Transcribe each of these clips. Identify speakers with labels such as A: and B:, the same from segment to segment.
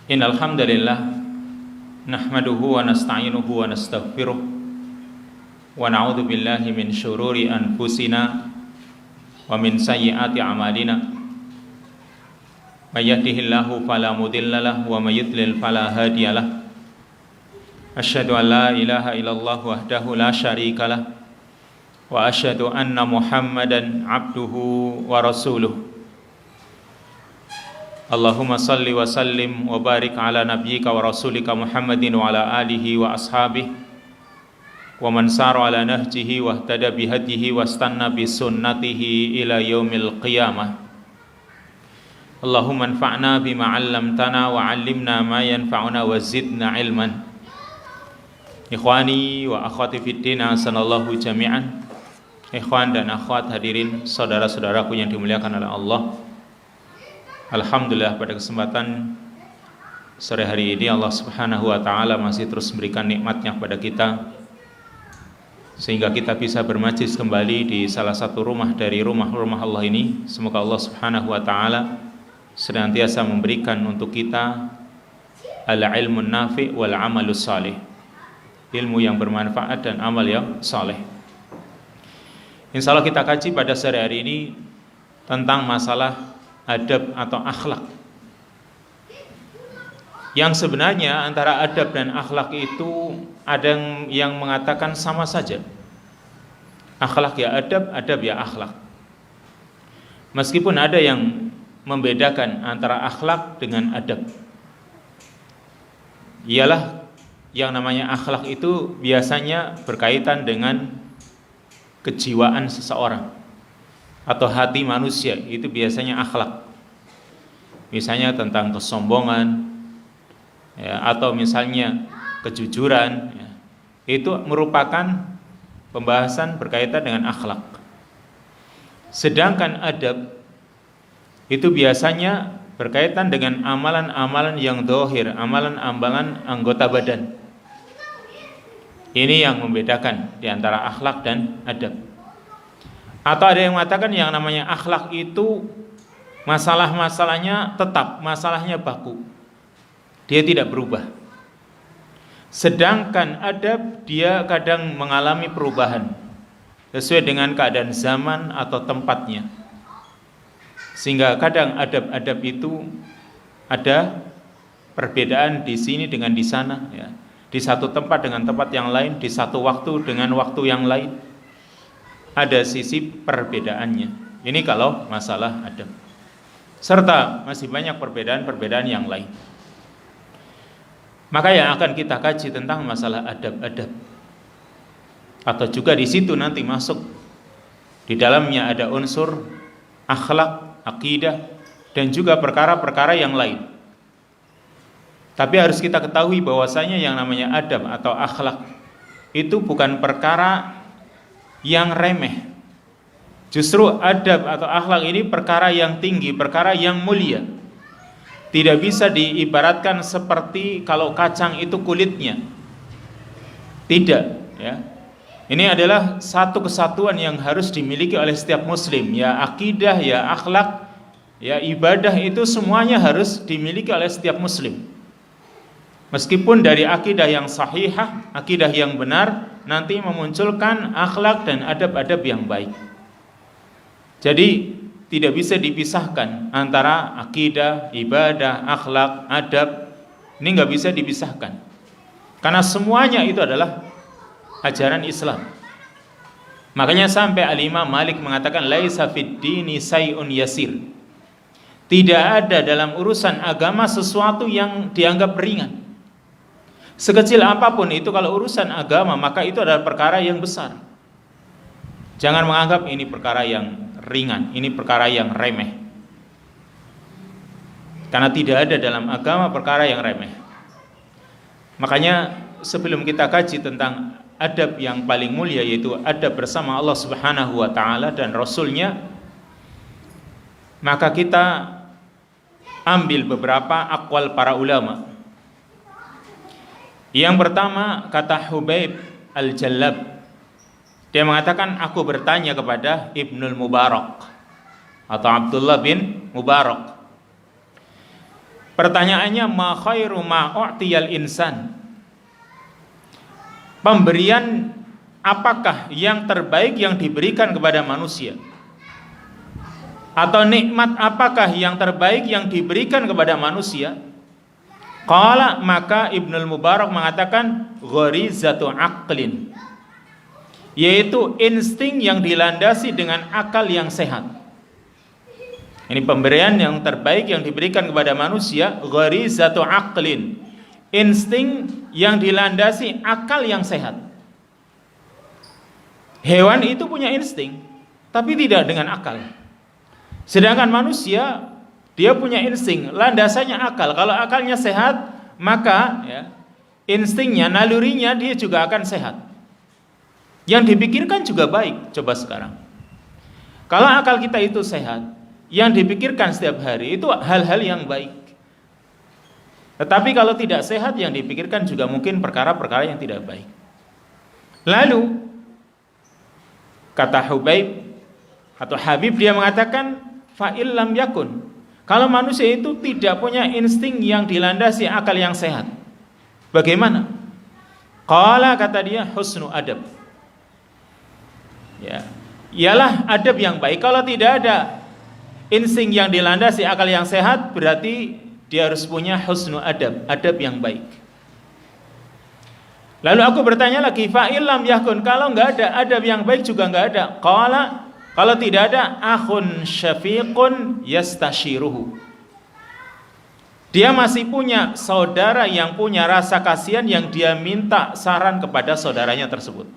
A: Innal hamdalillah nahmaduhu wa nasta'inuhu wa nastaghfiruh wa na'udzu billahi min syururi anfusina wa min sayyiati a'malina. May yahdihillahu fala mudhillalah wa may yudlil fala hadiyalah. Asyhadu an la ilaha illallah wahdahu la syarikalah wa asyhadu anna Muhammadan abduhu wa rasuluh. Allahumma salli wa sallim wa barik ala nabiyyika wa rasulika Muhammadin wa ala alihi wa ashabihi wa man sara ala nahjihi wa ihtada bihadihi wa istanna bi sunnatihi ila yaumil qiyamah. Allahumma anfa'na bima 'allamtana wa 'allimna ma yanfa'una wa zidna ilman. Ikhwani wa akhwati fid din, sallallahu jami'an. Ikhwan dan akhwat hadirin, saudara-saudaraku yang dimuliakan oleh Allah. Alhamdulillah, pada kesempatan sore hari ini Allah Subhanahu wa ta'ala masih terus memberikan nikmatnya kepada kita, sehingga kita bisa bermajlis kembali di salah satu rumah dari rumah-rumah Allah ini. Semoga Allah Subhanahu wa ta'ala senantiasa memberikan untuk kita al-ilmun nafi' wal amalus salih, ilmu yang bermanfaat dan amal yang saleh. Insyaallah kita kaji pada sore hari ini tentang masalah adab atau akhlak, yang sebenarnya antara adab dan akhlak itu ada yang mengatakan sama saja. Akhlak ya adab, adab ya akhlak. Meskipun ada yang membedakan antara akhlak dengan adab. Ialah yang namanya akhlak itu biasanya berkaitan dengan kejiwaan seseorang atau hati manusia, itu biasanya akhlak. Misalnya tentang kesombongan ya, atau misalnya kejujuran ya, itu merupakan pembahasan berkaitan dengan akhlak. Sedangkan adab itu biasanya berkaitan dengan amalan-amalan yang zahir, amalan-amalan anggota badan. Ini yang membedakan di antara akhlak dan adab. Atau ada yang mengatakan yang namanya akhlak itu masalah-masalahnya tetap, masalahnya baku, dia tidak berubah. Sedangkan adab dia kadang mengalami perubahan sesuai dengan keadaan zaman atau tempatnya. Sehingga kadang adab-adab itu ada perbedaan di sini dengan di sana ya. Di satu tempat dengan tempat yang lain, di satu waktu dengan waktu yang lain. Ada sisi perbedaannya. Ini kalau masalah adab. Serta masih banyak perbedaan-perbedaan yang lain. Maka yang akan kita kaji tentang masalah adab-adab, atau juga di situ nanti masuk di dalamnya ada unsur akhlak, akidah, dan juga perkara-perkara yang lain. Tapi harus kita ketahui bahwasanya yang namanya adab atau akhlak itu bukan perkara yang remeh. Justru adab atau akhlak ini perkara yang tinggi, perkara yang mulia. Tidak bisa diibaratkan seperti kalau kacang itu kulitnya. Tidak ya. Ini adalah satu kesatuan yang harus dimiliki oleh setiap muslim. Ya akidah, ya akhlak, ya ibadah, itu semuanya harus dimiliki oleh setiap muslim. Meskipun dari akidah yang sahihah, akidah yang benar, nanti memunculkan akhlak dan adab-adab yang baik. Jadi tidak bisa dipisahkan antara akidah, ibadah, akhlak, adab. Ini nggak bisa dipisahkan, karena semuanya itu adalah ajaran Islam. Makanya sampai Al-Imam Malik mengatakan laisa fid dini sayun yasir. Tidak ada dalam urusan agama sesuatu yang dianggap ringan. Sekecil apapun itu, kalau urusan agama maka itu adalah perkara yang besar. Jangan menganggap ini perkara yang ringan, ini perkara yang remeh. Karena tidak ada dalam agama perkara yang remeh. Makanya sebelum kita kaji tentang adab yang paling mulia, yaitu adab bersama Allah Subhanahu wa ta'ala dan Rasulnya, maka kita ambil beberapa aqwal para ulama. Yang pertama, kata Hubaib Al-Jallab, dia mengatakan, aku bertanya kepada Ibnul Mubarak atau Abdullah bin Mubarak. Pertanyaannya, ma khairu ma u'tiyal insan? Pemberian apakah yang terbaik yang diberikan kepada manusia? Atau nikmat apakah yang terbaik yang diberikan kepada manusia? Qala, maka Ibnul Mubarak mengatakan gharizatu aqlin, yaitu insting yang dilandasi dengan akal yang sehat. Ini pemberian yang terbaik yang diberikan kepada manusia, gharizatu aqlin, insting yang dilandasi akal yang sehat. Hewan itu punya insting, tapi tidak dengan akal. Sedangkan manusia, dia punya insting, landasannya akal. Kalau akalnya sehat, maka instingnya, nalurinya dia juga akan sehat. Yang dipikirkan juga baik. Coba sekarang, kalau akal kita itu sehat, yang dipikirkan setiap hari itu hal-hal yang baik. Tetapi kalau tidak sehat, yang dipikirkan juga mungkin perkara-perkara yang tidak baik. Lalu kata Hubaib atau Habib, dia mengatakan fa'il lam yakun, kalau manusia itu tidak punya insting yang dilandasi akal yang sehat, bagaimana? Qala, kata dia, husnu adab, ialah adab yang baik. Kalau tidak ada insting yang dilandasi akal yang sehat, berarti dia harus punya husnu adab, adab yang baik. Lalu aku bertanya lagi, fa'il lam yakun, kalau enggak ada adab yang baik juga enggak ada. Qala, kalau tidak ada, akhun syafiqun yastashiruhu, dia masih punya saudara yang punya rasa kasihan, yang dia minta saran kepada saudaranya tersebut.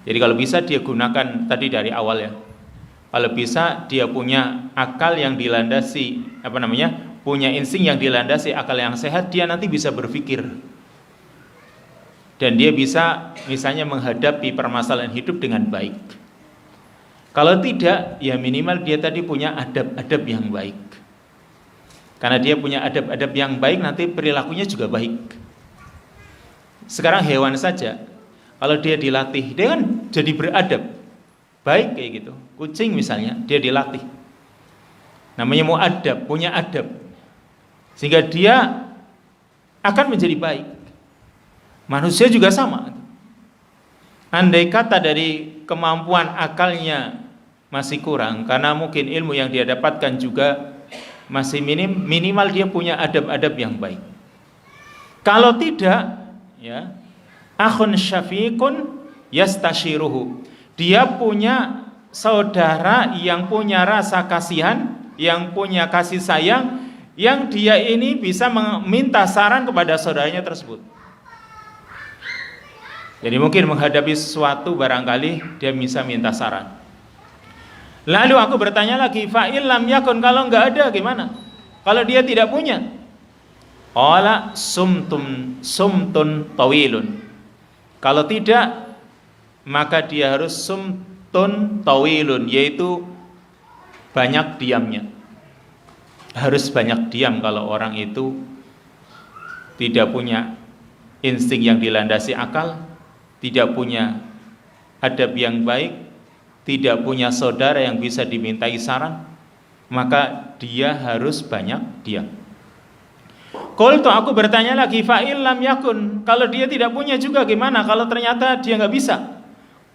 A: Jadi kalau bisa dia gunakan tadi dari awal ya. Kalau bisa dia punya akal yang dilandasi, punya insting yang dilandasi akal yang sehat, dia nanti bisa berpikir. Dan dia bisa misalnya menghadapi permasalahan hidup dengan baik. Kalau tidak, ya minimal dia tadi punya adab-adab yang baik. Karena dia punya adab-adab yang baik, nanti perilakunya juga baik. Sekarang hewan saja, kalau dia dilatih, dia kan jadi beradab, baik kayak gitu. Kucing misalnya, dia dilatih, namanya mu'adab, punya adab, sehingga dia akan menjadi baik. Manusia juga sama. Andai kata dari kemampuan akalnya masih kurang, karena mungkin ilmu yang dia dapatkan juga masih minimal dia punya adab-adab yang baik. Kalau tidak, akhun syafiqun yastashiruhu, dia punya saudara yang punya rasa kasihan, yang punya kasih sayang, yang dia ini bisa meminta saran kepada saudaranya tersebut. Jadi mungkin menghadapi sesuatu barangkali dia bisa minta saran. Lalu aku bertanya lagi, fa'il lam yakun, kalau enggak ada gimana? Kalau dia tidak punya? Qala sumtun tawilun, kalau tidak maka dia harus sumtun tawilun, yaitu banyak diamnya. Harus banyak diam kalau orang itu tidak punya insting yang dilandasi akal, tidak punya adab yang baik, tidak punya saudara yang bisa dimintai saran, maka dia harus banyak diam. Qultu, aku bertanya lagi, fa'il lam yakun, kalau dia tidak punya juga gimana? Kalau ternyata dia nggak bisa?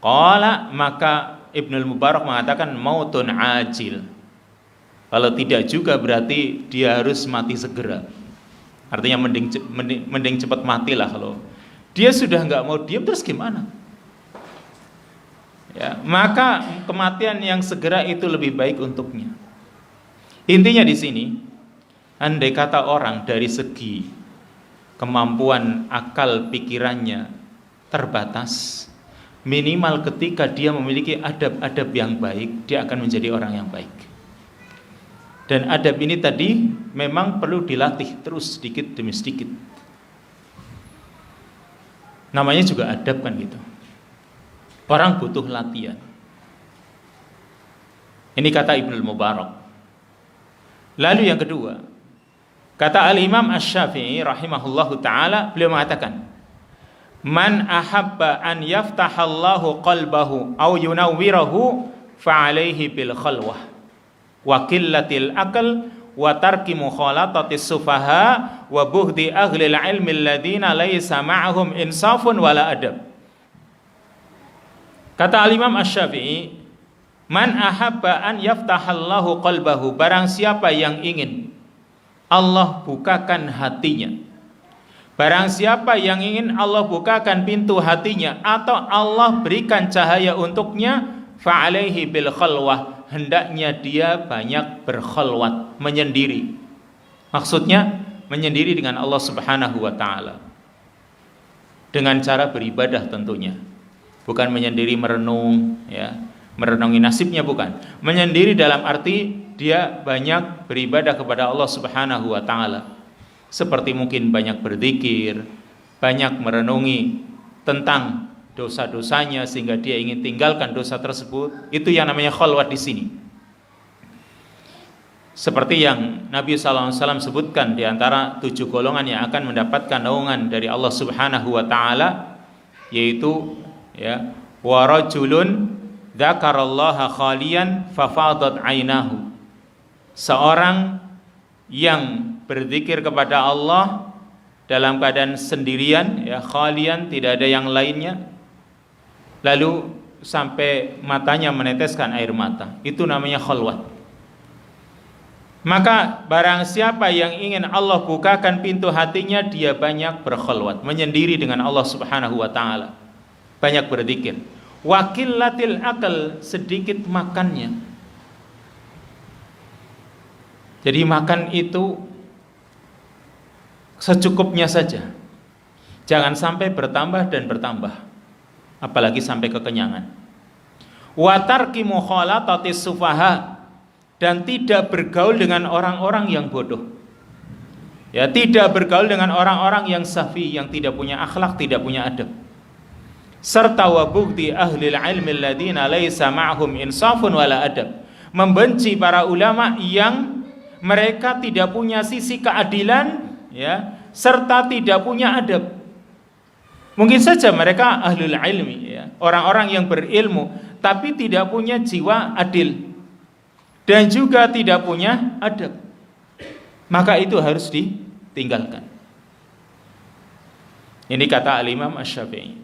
A: Qala, maka Ibnul Mubarak mengatakan mautun ajil. Kalau tidak juga berarti dia harus mati segera. Artinya mending cepat matilah. Kalau dia sudah nggak mau diam, terus gimana? Maka kematian yang segera itu lebih baik untuknya. Intinya di sini, andai kata orang dari segi kemampuan akal pikirannya terbatas, minimal ketika dia memiliki adab-adab yang baik, dia akan menjadi orang yang baik. Dan adab ini tadi memang perlu dilatih terus sedikit demi sedikit. Namanya juga adab kan gitu. Orang butuh latihan. Ini kata Ibnul Mubarak. Lalu yang kedua, kata Al-Imam Asy-Syafi'i rahimahullahu ta'ala, beliau mengatakan, man ahabba an yaftahallahu qalbahu au yunawwirahu fa'alaihi bil khalwah wa qillatil aql wa tarki mukhalatatis sufaha wa buhdi ahlil ilmi alladziina laisa ma'ahum insafun wala adab. Kata Al-Imam Asy-Syafi'i, man ahabba an yaftahallahu qalbahu, barang siapa yang ingin Allah bukakan hatinya, barang siapa yang ingin Allah bukakan pintu hatinya atau Allah berikan cahaya untuknya, fa'alaihi bil khalwah, hendaknya dia banyak berkhalwat, menyendiri. Maksudnya menyendiri dengan Allah Subhanahu wa taala. Dengan cara beribadah tentunya. Bukan menyendiri merenung, ya, merenungi nasibnya, bukan. Menyendiri dalam arti dia banyak beribadah kepada Allah Subhanahu wa taala. Seperti mungkin banyak berzikir, banyak merenungi tentang dosa-dosanya sehingga dia ingin tinggalkan dosa tersebut. Itu yang namanya khalwat di sini. Seperti yang Nabi SAW sebutkan, di antara 7 golongan yang akan mendapatkan naungan dari Allah Subhanahu wa taala, yaitu ya, wa rajulun dzakarallaha khalian fafadat ainahu, seorang yang berzikir kepada Allah dalam keadaan sendirian, ya, khalian, tidak ada yang lainnya, lalu sampai matanya meneteskan air mata, itu namanya khalwat. Maka barang siapa yang ingin Allah bukakan pintu hatinya, dia banyak berkhalwat, menyendiri dengan Allah Subhanahu wa taala, banyak berzikir. Wakilatil akal, sedikit makannya. Jadi makan itu secukupnya saja, jangan sampai bertambah dan bertambah, apalagi sampai kekenyangan. Wa tarki mukhalatatis sufaha, dan tidak bergaul dengan orang-orang yang bodoh, ya, tidak bergaul dengan orang-orang yang safi, yang tidak punya akhlak, tidak punya adab. Serta wa bughdi ahlil ilmi alladziina laisa ma'hum insafun wala adab, membenci para ulama yang mereka tidak punya sisi keadilan, ya, serta tidak punya adab. Mungkin saja mereka ahlul ilmi, ya, orang-orang yang berilmu, tapi tidak punya jiwa adil dan juga tidak punya adab. Maka itu harus ditinggalkan. Ini kata Al-Imam Asy-Syafi'i.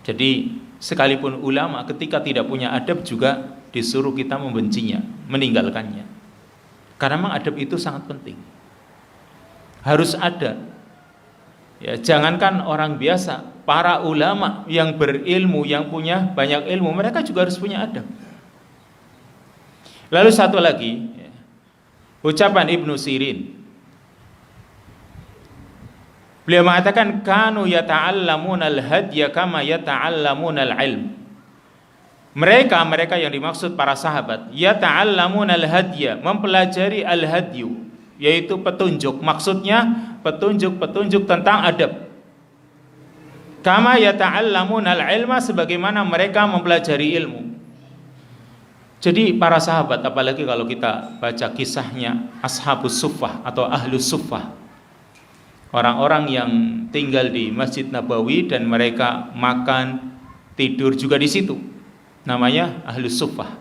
A: Jadi sekalipun ulama ketika tidak punya adab juga disuruh kita membencinya, meninggalkannya. Karena memang adab itu sangat penting, harus ada. Ya, jangankan orang biasa, para ulama yang berilmu, yang punya banyak ilmu, mereka juga harus punya adab. Lalu satu lagi, ya, ucapan Ibnu Sirin. Beliau mengatakan, kanu yata'allamuna al-hadya kama yata'allamuna al-ilm. Mereka yang dimaksud para sahabat, yata'allamuna al-hadya, mempelajari al-hadyu, yaitu petunjuk. Maksudnya petunjuk-petunjuk tentang adab. Kama yata'allamuna al-ilma, sebagaimana mereka mempelajari ilmu. Jadi para sahabat, apalagi kalau kita baca kisahnya Ashabus Suffah atau Ahlus Suffah, orang-orang yang tinggal di Masjid Nabawi dan mereka makan, tidur juga di situ, namanya Ahlus Suffah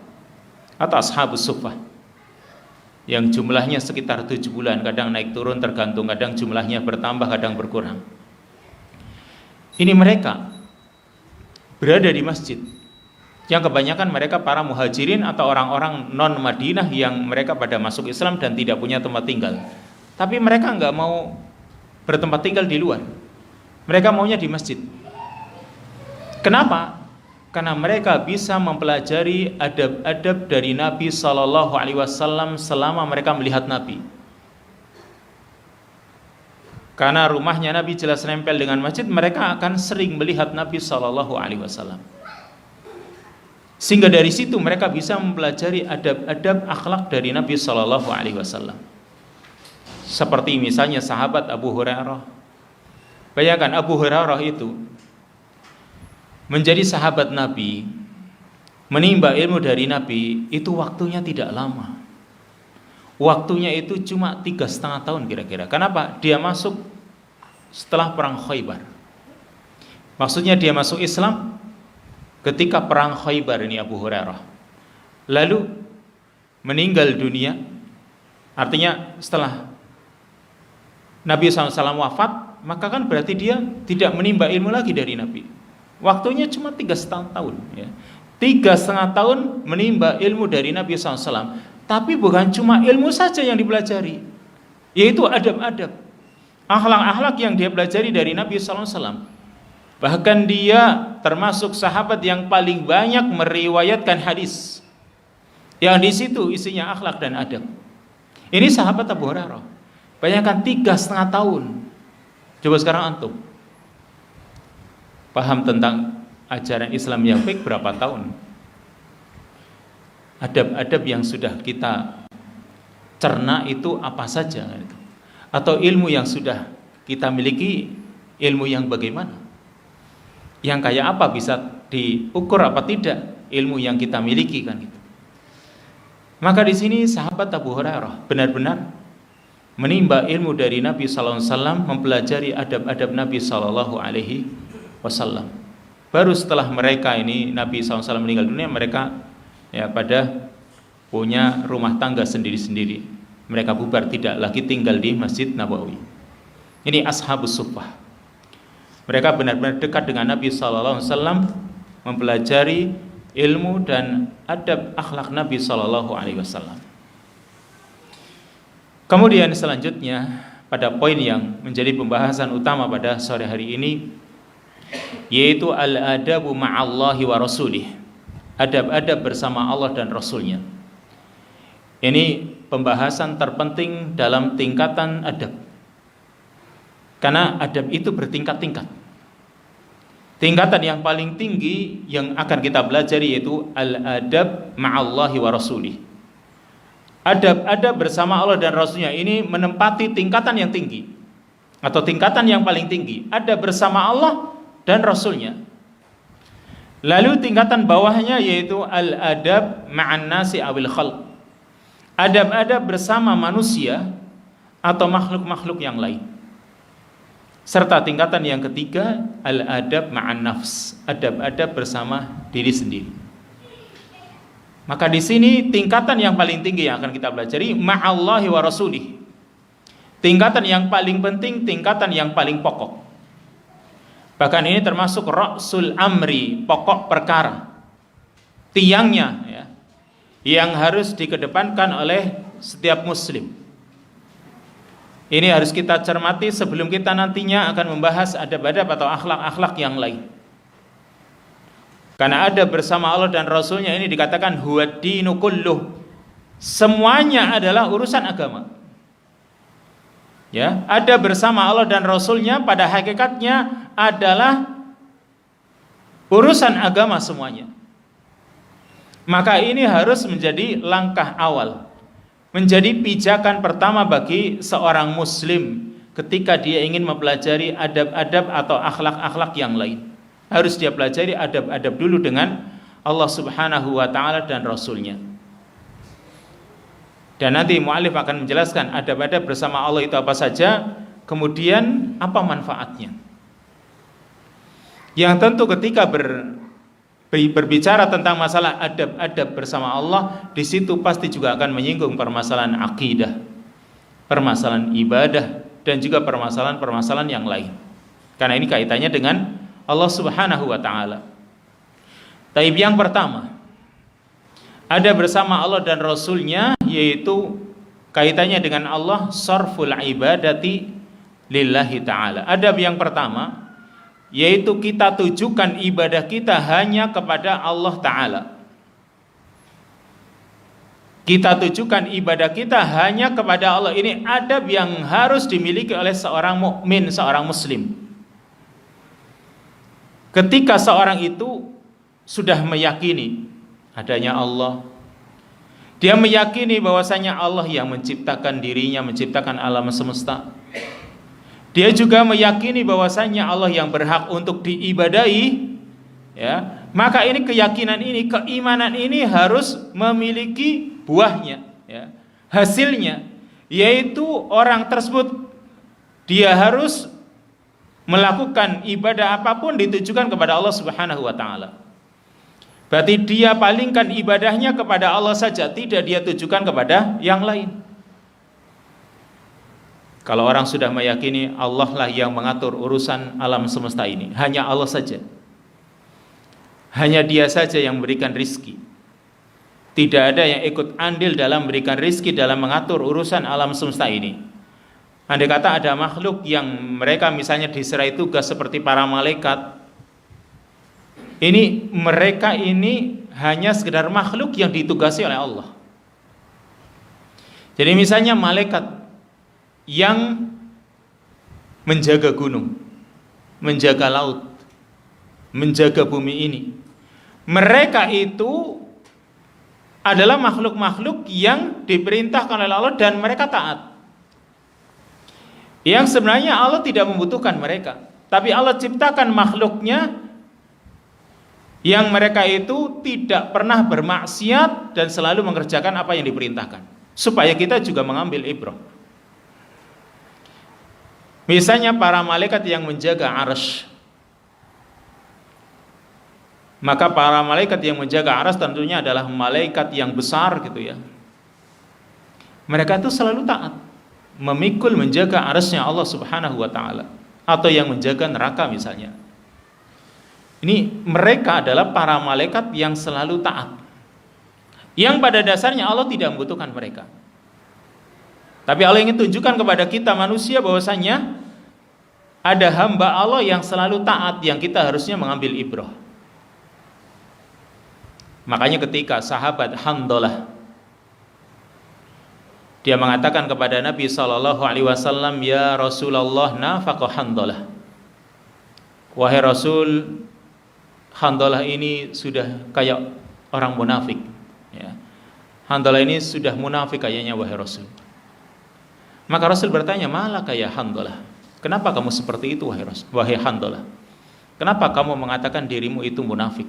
A: atau Ashabus Suffah, yang jumlahnya sekitar 7 bulan, kadang naik turun tergantung, kadang jumlahnya bertambah, kadang berkurang. Ini mereka berada di masjid, yang kebanyakan mereka para muhajirin atau orang-orang non Madinah yang mereka pada masuk Islam dan tidak punya tempat tinggal. Tapi mereka nggak mau bertempat tinggal di luar, mereka maunya di masjid. Kenapa? Karena mereka bisa mempelajari adab-adab dari Nabi Sallallahu Alaihi Wasallam selama mereka melihat Nabi. Karena rumahnya Nabi jelas nempel dengan masjid, mereka akan sering melihat Nabi Sallallahu Alaihi Wasallam. Sehingga dari situ mereka bisa mempelajari adab-adab akhlak dari Nabi Sallallahu Alaihi Wasallam. Seperti misalnya sahabat Abu Hurairah. Bayangkan Abu Hurairah itu menjadi sahabat Nabi, menimba ilmu dari Nabi, itu waktunya tidak lama. Waktunya itu cuma 3,5 tahun kira-kira. Kenapa? Dia masuk setelah perang Khaybar. Maksudnya dia masuk Islam ketika perang Khaybar ini Abu Hurairah. Lalu meninggal dunia Artinya setelah Nabi SAW wafat, maka kan berarti dia tidak menimba ilmu lagi dari Nabi. Waktunya cuma 3,5 tahun ya. 3,5 tahun menimba ilmu dari Nabi SAW. Tapi bukan cuma ilmu saja yang dipelajari, yaitu adab-adab, akhlak-akhlak yang dia pelajari dari Nabi SAW. Bahkan dia termasuk sahabat yang paling banyak meriwayatkan hadis yang di situ isinya akhlak dan adab. Ini sahabat Abu Hurairah. Bayangkan 3,5 tahun. Coba sekarang antum paham tentang ajaran Islam yang baik berapa tahun? Adab-adab yang sudah kita cerna itu apa saja? Atau ilmu yang sudah kita miliki, ilmu yang bagaimana? Yang kayak apa, bisa diukur apa tidak ilmu yang kita miliki kan itu. Maka di sini sahabat Abu Hurairah benar-benar menimba ilmu dari Nabi sallallahu alaihi wasallam, mempelajari adab-adab Nabi sallallahu alaihi wasallam. Baru setelah mereka ini Nabi sallallahu alaihi wasallam meninggal dunia, mereka ya pada punya rumah tangga sendiri-sendiri. Mereka bubar, tidak lagi tinggal di Masjid Nabawi. Ini ashabus suffah. Mereka benar-benar dekat dengan Nabi sallallahu alaihi wasallam, mempelajari ilmu dan adab akhlak Nabi sallallahu alaihi wasallam. Kemudian selanjutnya pada poin yang menjadi pembahasan utama pada sore hari ini, yaitu al-adabu ma'allahi wa rasulih. Adab-adab bersama Allah dan Rasulnya. Ini pembahasan terpenting dalam tingkatan adab. Karena adab itu bertingkat-tingkat. Tingkatan yang paling tinggi yang akan kita pelajari yaitu al-adab ma'allahi wa rasulih. Adab-adab bersama Allah dan Rasulnya ini menempati tingkatan yang tinggi, atau tingkatan yang paling tinggi. Adab bersama Allah dan Rasulnya. Lalu tingkatan bawahnya yaitu al-adab ma'an nasi awil khalq. Adab-adab bersama manusia atau makhluk-makhluk yang lain. Serta tingkatan yang ketiga al-adab ma'an nafs. Adab-adab bersama diri sendiri. Maka di sini tingkatan yang paling tinggi yang akan kita pelajari ma'allahi wa rasulih. Tingkatan yang paling penting, tingkatan yang paling pokok. Bahkan ini termasuk ra'sul amri, pokok perkara, tiangnya ya, yang harus dikedepankan oleh setiap muslim. Ini harus kita cermati sebelum kita nantinya akan membahas adab-adab atau akhlak-akhlak yang lain. Karena adab bersama Allah dan Rasulnya ini dikatakan huwa dinu kulluh. Semuanya adalah urusan agama. Ya, adab bersama Allah dan Rasulnya pada hakikatnya adalah urusan agama semuanya. Maka ini harus menjadi langkah awal, menjadi pijakan pertama bagi seorang muslim ketika dia ingin mempelajari adab-adab atau akhlak-akhlak yang lain. Harus dia pelajari adab-adab dulu dengan Allah Subhanahu wa ta'ala dan Rasulnya. Dan nanti mu'alif akan menjelaskan adab-adab bersama Allah itu apa saja, kemudian apa manfaatnya. Yang tentu ketika berbicara tentang masalah adab-adab bersama Allah, di situ pasti juga akan menyinggung permasalahan akidah, permasalahan ibadah, dan juga permasalahan-permasalahan yang lain. Karena ini kaitannya dengan Allah Subhanahu wa ta'ala. Taib yang pertama, ada bersama Allah dan Rasulnya, yaitu kaitannya dengan Allah, sarful ibadati lillahi ta'ala. Adab yang pertama, yaitu kita tujukan ibadah kita hanya kepada Allah Ta'ala. Kita tujukan ibadah kita hanya kepada Allah. Ini adab yang harus dimiliki oleh seorang mukmin, seorang muslim. Ketika seorang itu sudah meyakini adanya Allah, dia meyakini bahwasanya Allah yang menciptakan dirinya, menciptakan alam semesta. Dia juga meyakini bahwasanya Allah yang berhak untuk diibadahi, ya. Maka ini keyakinan ini, keimanan ini harus memiliki buahnya, ya, hasilnya, yaitu orang tersebut dia harus melakukan ibadah apapun ditujukan kepada Allah Subhanahu wa ta'ala. Berarti dia palingkan ibadahnya kepada Allah saja, tidak dia tujukan kepada yang lain. Kalau orang sudah meyakini Allah lah yang mengatur urusan alam semesta ini, hanya Allah saja, hanya Dia saja yang memberikan rizki, tidak ada yang ikut andil dalam memberikan rizki, dalam mengatur urusan alam semesta ini. Andai kata ada makhluk yang mereka misalnya diserai tugas seperti para malaikat, ini mereka ini hanya sekedar makhluk yang ditugasi oleh Allah. Jadi misalnya malaikat yang menjaga gunung, menjaga laut, menjaga bumi ini, mereka itu adalah makhluk-makhluk yang diperintahkan oleh Allah dan mereka taat. Yang sebenarnya Allah tidak membutuhkan mereka, tapi Allah ciptakan makhluknya yang mereka itu tidak pernah bermaksiat dan selalu mengerjakan apa yang diperintahkan, supaya kita juga mengambil ibrah. Misalnya para malaikat yang menjaga arsy, maka para malaikat yang menjaga arsy tentunya adalah malaikat yang besar gitu ya. Mereka itu selalu taat, memikul menjaga arsy-Nya Allah Subhanahu wa taala, atau yang menjaga neraka misalnya. Ini mereka adalah para malaikat yang selalu taat, yang pada dasarnya Allah tidak membutuhkan mereka. Tapi Allah ingin tunjukkan kepada kita manusia bahwasanya ada hamba Allah yang selalu taat, yang kita harusnya mengambil ibrah. Makanya ketika sahabat Handalah dia mengatakan kepada Nabi SAW, "Ya Rasulullah, nafaqa Handalah." Wahai Rasul, Handalah ini sudah kayak orang munafik ya. Handalah ini sudah munafik kayaknya wahai Rasul. Maka Rasul bertanya, "Malah kayak Handalah? Kenapa kamu seperti itu wahai Handalah? Kenapa kamu mengatakan dirimu itu munafik?"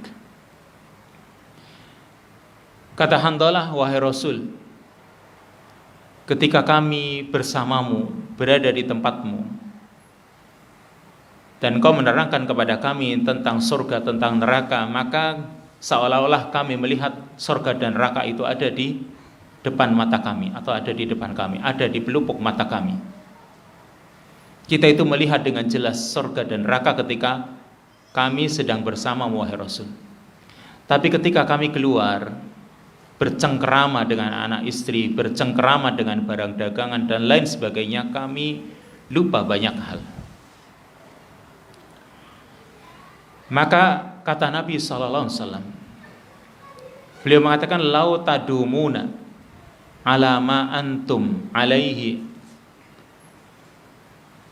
A: Kata Handalah, "Wahai Rasul, ketika kami bersamamu, berada di tempatmu, dan kau menerangkan kepada kami tentang surga, tentang neraka, maka seolah-olah kami melihat surga dan neraka itu ada di depan mata kami, atau ada di depan kami, ada di pelupuk mata kami. Kita itu melihat dengan jelas surga dan neraka ketika kami sedang bersama wahai Rasul. Tapi ketika kami keluar, bercengkerama dengan anak istri, bercengkerama dengan barang dagangan dan lain sebagainya, kami lupa banyak hal." Maka kata Nabi SAW, beliau mengatakan, "Lau tadumuna ala ma antum alaihi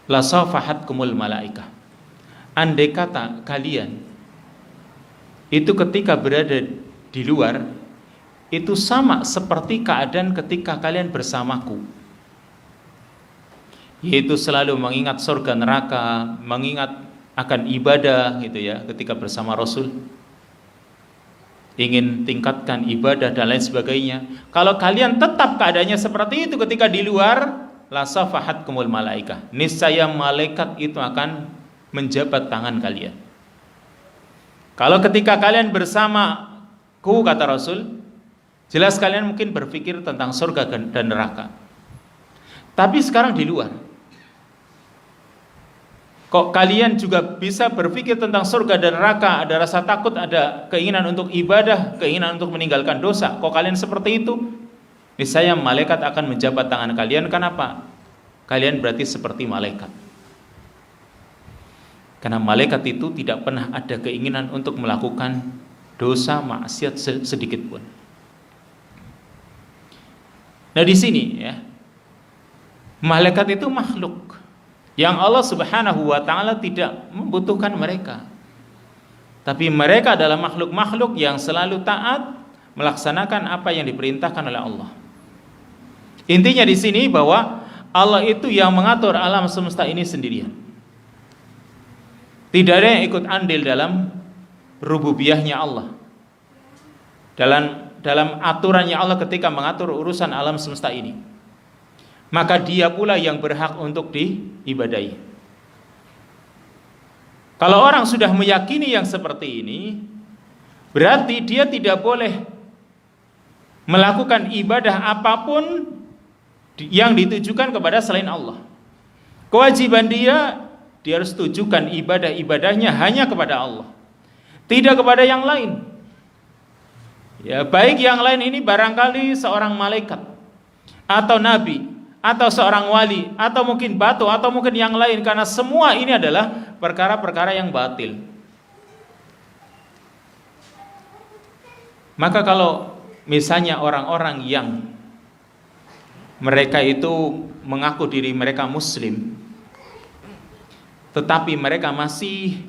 A: la safahatkumul malaikah." Andai kata kalian itu ketika berada di luar itu sama seperti keadaan ketika kalian bersamaku, yaitu selalu mengingat surga neraka, mengingat akan ibadah gitu ya, ketika bersama Rasul ingin tingkatkan ibadah dan lain sebagainya. Kalau kalian tetap keadaannya seperti itu ketika di luar, la safahatkumul malaikah, niscaya malaikat itu akan menjabat tangan kalian. Kalau ketika kalian bersamaku, kata Rasul, jelas kalian mungkin berpikir tentang surga dan neraka. Tapi sekarang di luar, kok kalian juga bisa berpikir tentang surga dan neraka, ada rasa takut, ada keinginan untuk ibadah, keinginan untuk meninggalkan dosa. Kok kalian seperti itu? Niscaya malaikat akan menjabat tangan kalian. Kenapa? Kalian berarti seperti malaikat. Karena malaikat itu tidak pernah ada keinginan untuk melakukan dosa, maksiat sedikit pun. Nah di sini ya, malaikat itu makhluk yang Allah Subhanahu wa taala tidak membutuhkan mereka. Tapi mereka adalah makhluk-makhluk yang selalu taat melaksanakan apa yang diperintahkan oleh Allah. Intinya di sini bahwa Allah itu yang mengatur alam semesta ini sendirian. Tidak ada yang ikut andil dalam rububiyahnya Allah, dalam aturannya Allah ketika mengatur urusan alam semesta ini. Maka dia pula yang berhak untuk diibadahi. Kalau orang sudah meyakini yang seperti ini, berarti dia tidak boleh melakukan ibadah apapun yang ditujukan kepada selain Allah. Kewajiban dia harus tujukan ibadah-ibadahnya hanya kepada Allah, tidak kepada yang lain. Ya, baik yang lain ini barangkali seorang malaikat atau nabi atau seorang wali atau mungkin batu atau mungkin yang lain, karena semua ini adalah perkara-perkara yang batil. Maka kalau misalnya orang-orang yang mereka itu mengaku diri mereka muslim, tetapi mereka masih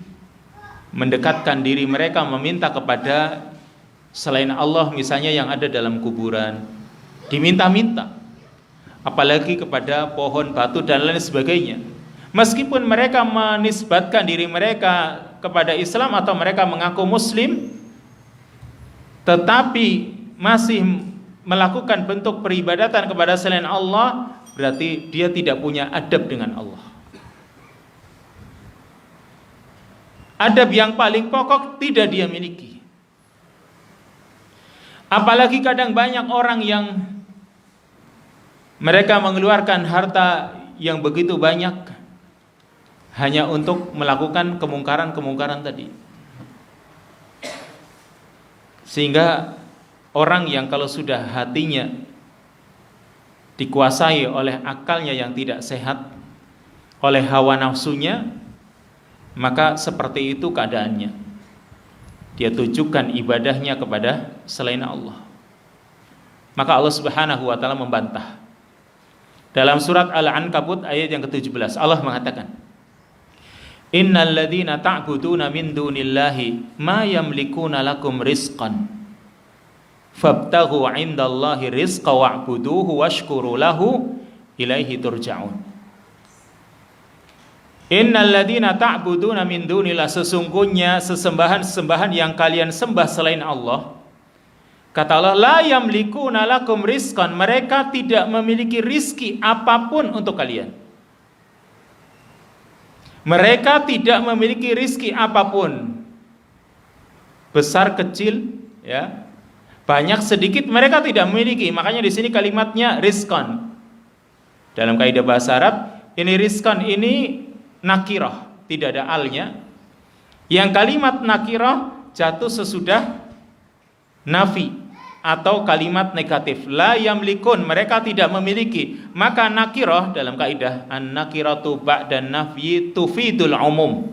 A: mendekatkan diri mereka meminta kepada selain Allah, misalnya yang ada dalam kuburan, diminta-minta, apalagi kepada pohon, batu dan lain sebagainya. Meskipun mereka menisbatkan diri mereka kepada Islam atau mereka mengaku muslim, tetapi masih melakukan bentuk peribadatan kepada selain Allah, berarti dia tidak punya adab dengan Allah. Adab yang paling pokok tidak dia miliki. Apalagi kadang banyak orang yang mereka mengeluarkan harta yang begitu banyak hanya untuk melakukan kemungkaran-kemungkaran tadi. Sehingga orang yang kalau sudah hatinya dikuasai oleh akalnya yang tidak sehat, oleh hawa nafsunya, maka seperti itu keadaannya. Dia tujukan ibadahnya kepada selain Allah. Maka Allah Subhanahu wa taala membantah. Dalam surat Al-Ankabut ayat yang ke-17, Allah mengatakan, Innal ladzina ta'buduna min dunillahi ma yamlikuna lakum rizqan fabtaghu 'indallahi rizqa wa'buduhu washkuru lahu ilaihi turja'un. Innal ladzina ta'buduna min dunillah, sesungguhnya sesembahan-sesembahan yang kalian sembah selain Allah, kata Allah, la yamlikuna lakum rizqan, mereka tidak memiliki rizki apapun untuk kalian. Mereka tidak memiliki rizki apapun, besar kecil, ya, banyak sedikit, mereka tidak memiliki. Makanya di sini kalimatnya rizqan. Dalam kaidah bahasa Arab, ini rizqan ini nakirah, tidak ada alnya. Yang kalimat nakirah jatuh sesudah nafi atau kalimat negatif, la yamlikun, mereka tidak memiliki. Maka nakirah dalam kaidah an-nakiratu ba'da nafyi tufidul umum.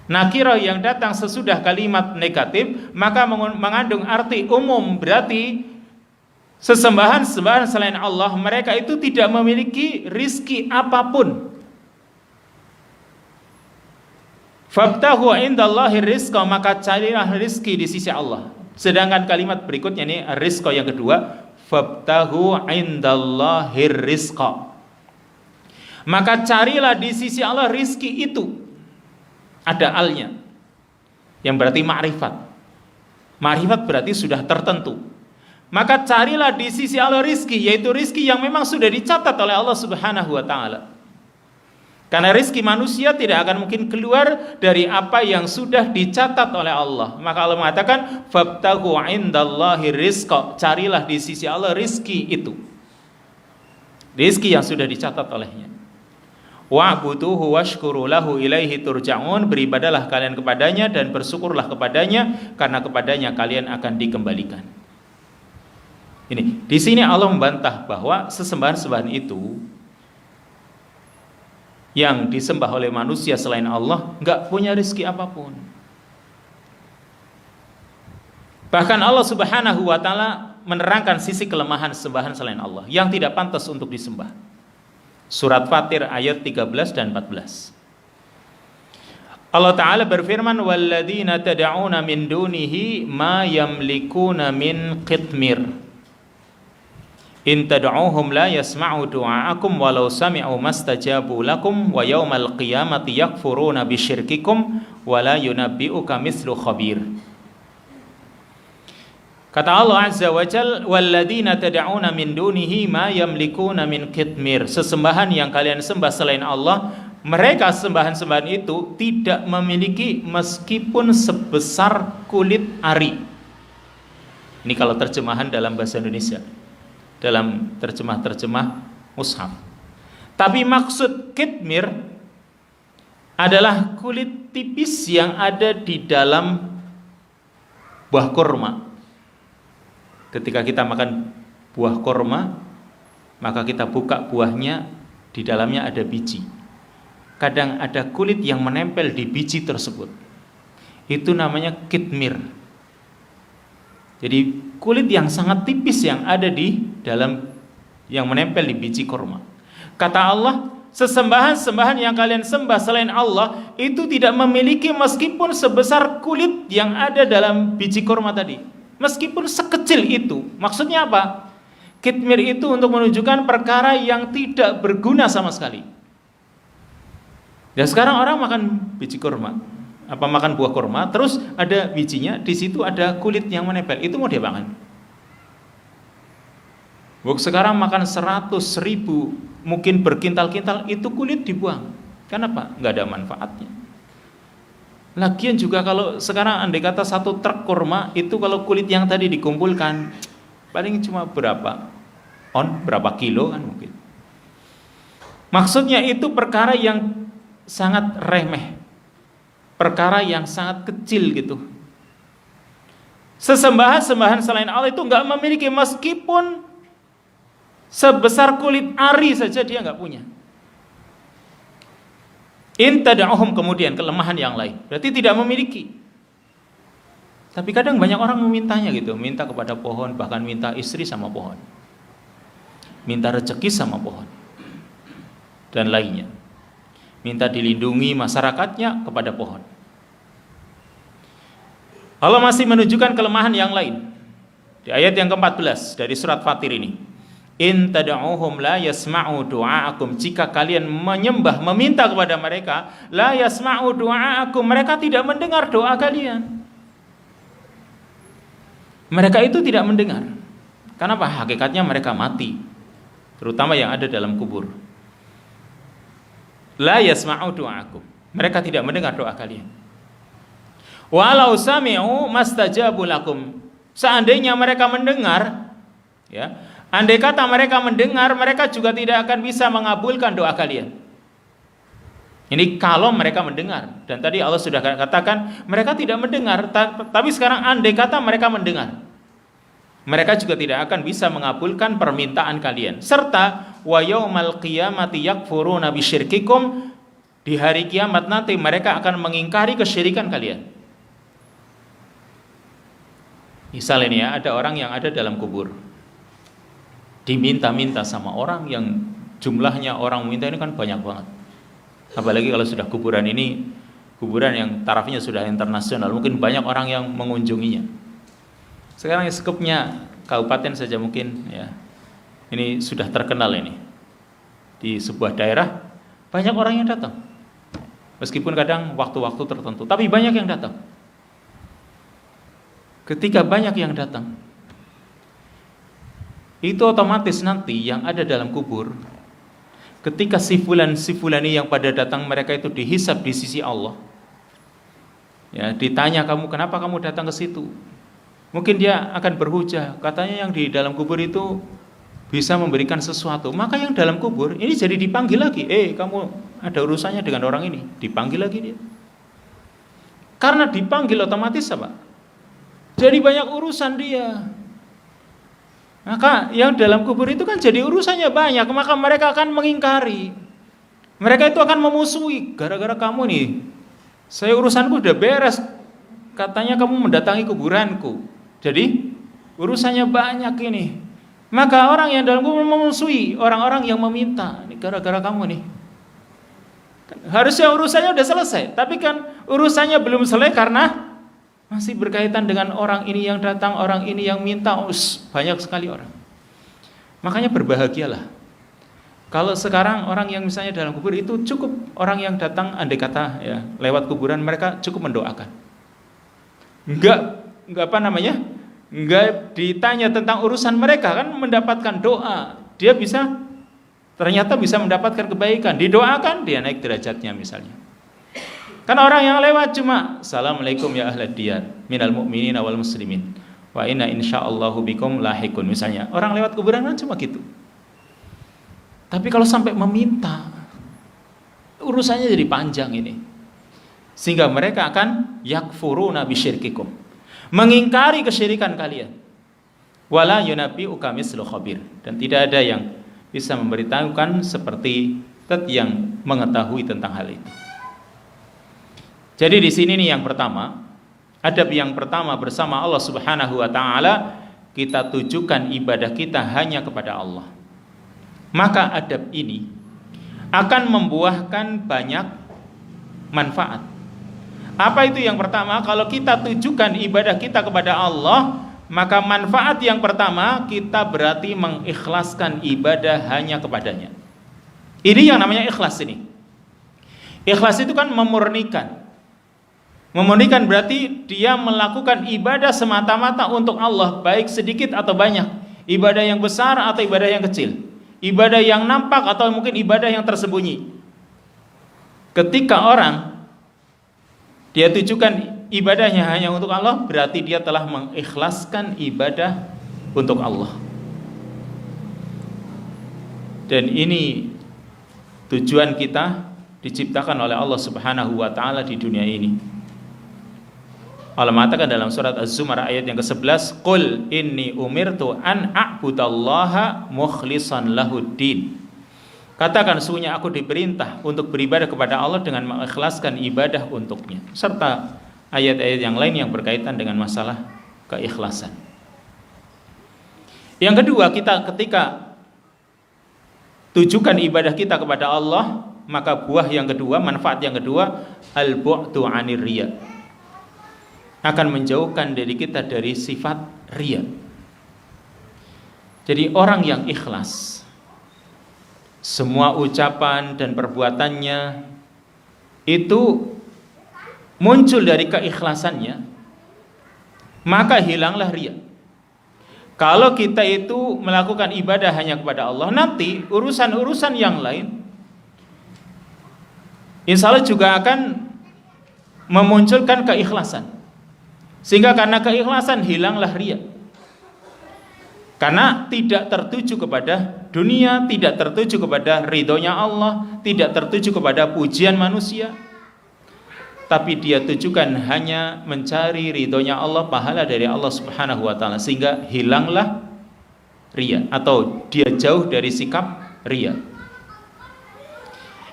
A: Nakirah yang datang sesudah kalimat negatif maka mengandung arti umum, berarti sesembahan-sembahan selain Allah mereka itu tidak memiliki rizki apapun. Fabtahu indallahi rizqa, maka carilah rizki di sisi Allah. Sedangkan kalimat berikutnya ini rizqa yang kedua, fabtahu indallahi rizqa, maka carilah di sisi Allah rizki itu, ada alnya yang berarti ma'rifat. Ma'rifat berarti sudah tertentu. Maka carilah di sisi Allah rizki, yaitu rizki yang memang sudah dicatat oleh Allah Subhanahu wa ta'ala. Karena rizki manusia tidak akan mungkin keluar dari apa yang sudah dicatat oleh Allah. Maka Allah mengatakan, fabtaghu indallahi rizqa, carilah di sisi Allah rizki itu, rizki yang sudah dicatat olehnya. Wa'buduhu washkuru lahu ilaihi turja'un, beribadalah kalian kepadanya dan bersyukurlah kepadanya, karena kepadanya kalian akan dikembalikan. Ini di sini Allah membantah bahwa sesembahan-sembahan itu yang disembah oleh manusia selain Allah enggak punya rezeki apapun. Bahkan Allah Subhanahu wa taala menerangkan sisi kelemahan sembahan selain Allah yang tidak pantas untuk disembah. Surat Fatir ayat 13 dan 14. Allah taala berfirman, walladzina tad'una min dunihi ma yamlikuna min qitmir in tad'uuhum la yasma'u du'aakum walau sami'u mastajabu lakum wa yaumal qiyamati yakfuruna bisyirkikum wa la yunabbi'uka mithlu khabir. Kata Allah Azza wa Jalla, walladzina tad'una min dunihi ma yamlikuna min qitmir, sesembahan yang kalian sembah selain Allah, mereka sembahan-sembahan itu tidak memiliki meskipun sebesar kulit ari. Ini kalau terjemahan dalam bahasa Indonesia, dalam terjemah-terjemah mushaf. Tapi maksud kitmir adalah kulit tipis yang ada di dalam buah kurma. Ketika kita makan buah kurma, maka kita buka buahnya, di dalamnya ada biji. Kadang ada kulit yang menempel di biji tersebut. Itu namanya kitmir. Jadi kulit yang sangat tipis yang ada di dalam, yang menempel di biji kurma. Kata Allah, sesembahan-sembahan yang kalian sembah selain Allah itu tidak memiliki meskipun sebesar kulit yang ada dalam biji kurma tadi. Meskipun sekecil itu. Maksudnya apa? Kitmir itu untuk menunjukkan perkara yang tidak berguna sama sekali. Ya sekarang orang makan biji kurma, makan buah kurma, terus ada bijinya, di situ ada kulit yang menempel. Itu mau diapakan? Sekarang makan 100.000, mungkin berkintal-kintal, itu kulit dibuang. Kenapa? Nggak ada manfaatnya. Lagian juga kalau sekarang andai kata 1 truk kurma, itu kalau kulit yang tadi dikumpulkan, paling cuma berapa kilo kan mungkin. Maksudnya itu perkara yang sangat remeh, perkara yang sangat kecil gitu. Sesembahan-sembahan selain Allah itu nggak memiliki, meskipun sebesar kulit ari saja dia nggak punya. In tad'uhum, kemudian kelemahan yang lain, berarti tidak memiliki. Tapi kadang banyak orang memintanya gitu, minta kepada pohon, bahkan minta istri sama pohon, minta rezeki sama pohon, dan lainnya. Minta dilindungi masyarakatnya kepada pohon. Allah masih menunjukkan kelemahan yang lain di ayat yang ke-14 dari surat Fatir ini. In tad'uhum la yasma'u du'aakum, jika kalian menyembah, meminta kepada mereka, la yasma'u du'aakum, mereka tidak mendengar doa kalian. Mereka itu tidak mendengar. Kenapa? Hakikatnya mereka mati, terutama yang ada dalam kubur. La yasma'u du'aakum, mereka tidak mendengar doa kalian. Walau sami'u mastajabu lakum, seandainya mereka mendengar, ya, andai kata mereka mendengar, mereka juga tidak akan bisa mengabulkan doa kalian. Ini kalau mereka mendengar. Dan tadi Allah sudah katakan mereka tidak mendengar. Tapi sekarang andai kata mereka mendengar, mereka juga tidak akan bisa mengabulkan permintaan kalian. Serta wa yaumal qiyamati yakfuruna bisyirkikum, di hari kiamat nanti mereka akan mengingkari kesyirikan kalian. Misal ini ya, ada orang yang ada dalam kubur, diminta-minta sama orang yang jumlahnya orang meminta ini kan banyak banget. Apalagi kalau sudah kuburan ini, kuburan yang tarafnya sudah internasional, mungkin banyak orang yang mengunjunginya. Sekarang skupnya kabupaten saja mungkin ya, ini sudah terkenal ini. Di sebuah daerah banyak orang yang datang. Meskipun kadang waktu-waktu tertentu, tapi banyak yang datang. Ketika banyak yang datang, itu otomatis nanti yang ada dalam kubur, ketika si fulani yang pada datang mereka itu dihisab di sisi Allah, ya, ditanya, kamu kenapa kamu datang ke situ? Mungkin dia akan berhujah, katanya yang di dalam kubur itu bisa memberikan sesuatu. Maka yang dalam kubur ini jadi dipanggil lagi, kamu ada urusannya dengan orang ini, dipanggil lagi dia. Karena dipanggil otomatis apa? Jadi banyak urusan dia. Maka yang dalam kubur itu kan jadi urusannya banyak, maka mereka akan mengingkari. Mereka itu akan memusuhi, gara-gara kamu nih, saya urusanku udah beres, katanya kamu mendatangi kuburanku, jadi urusannya banyak ini. Maka orang yang dalam kubur memusuhi orang-orang yang meminta, ini gara-gara kamu nih. Harusnya urusannya udah selesai, tapi kan urusannya belum selesai karena masih berkaitan dengan orang ini yang datang, orang ini yang minta. Banyak sekali orang. Makanya berbahagialah kalau sekarang orang yang misalnya dalam kubur itu cukup orang yang datang, andai kata ya lewat kuburan, mereka cukup mendoakan. Enggak ditanya tentang urusan mereka, kan mendapatkan doa. Dia ternyata bisa mendapatkan kebaikan. Didoakan, dia naik derajatnya misalnya. Kan orang yang lewat cuma assalamualaikum ya ahlad diyar minal mu'minin wal muslimin wa inna insyaallahu bikum lahikun misalnya. Orang lewat kuburan kan cuma gitu. Tapi kalau sampai meminta, urusannya jadi panjang ini. Sehingga mereka akan yakfuruna bisyirkikum, mengingkari kesyirikan kalian. Wala yunabbi'uka mislu khabir, dan tidak ada yang bisa memberitahukan seperti yang mengetahui tentang hal itu. Jadi di sini nih yang pertama, adab yang pertama bersama Allah Subhanahu wa taala, kita tujukan ibadah kita hanya kepada Allah. Maka adab ini akan membuahkan banyak manfaat. Apa itu yang pertama? Kalau kita tujukan ibadah kita kepada Allah, maka manfaat yang pertama, kita berarti mengikhlaskan ibadah hanya kepadanya. Ini yang namanya ikhlas ini. Ikhlas itu kan memurnikan. Memurnikan berarti dia melakukan ibadah semata-mata untuk Allah, baik sedikit atau banyak, ibadah yang besar atau ibadah yang kecil, ibadah yang nampak atau mungkin ibadah yang tersembunyi. Ketika orang dia tujukan ibadahnya hanya untuk Allah, berarti dia telah mengikhlaskan ibadah untuk Allah. Dan ini tujuan kita diciptakan oleh Allah Subhanahu wa taala di dunia ini. Allah mengatakan dalam surat Az-Zumar ayat yang ke-11, "Qul inni umirtu an a'budallaha mukhlishan lahuddin." Katakan, sesungguhnya aku diperintah untuk beribadah kepada Allah dengan mengikhlaskan ibadah untuknya. Serta ayat-ayat yang lain yang berkaitan dengan masalah keikhlasan. Yang kedua, kita ketika tujukan ibadah kita kepada Allah, maka buah yang kedua, manfaat yang kedua, al-bu'du 'anir riya, akan menjauhkan diri kita dari sifat riya. Jadi orang yang ikhlas, semua ucapan dan perbuatannya itu muncul dari keikhlasannya, maka hilanglah riya. Kalau kita itu melakukan ibadah hanya kepada Allah, nanti urusan-urusan yang lain insya Allah juga akan memunculkan keikhlasan. Sehingga karena keikhlasan hilanglah riya. Karena tidak tertuju kepada dunia, tidak tertuju kepada ridhonya Allah, tidak tertuju kepada pujian manusia, tapi dia tujukan hanya mencari ridhonya Allah, pahala dari Allah Subhanahu wa taala, sehingga hilanglah riya atau dia jauh dari sikap riya.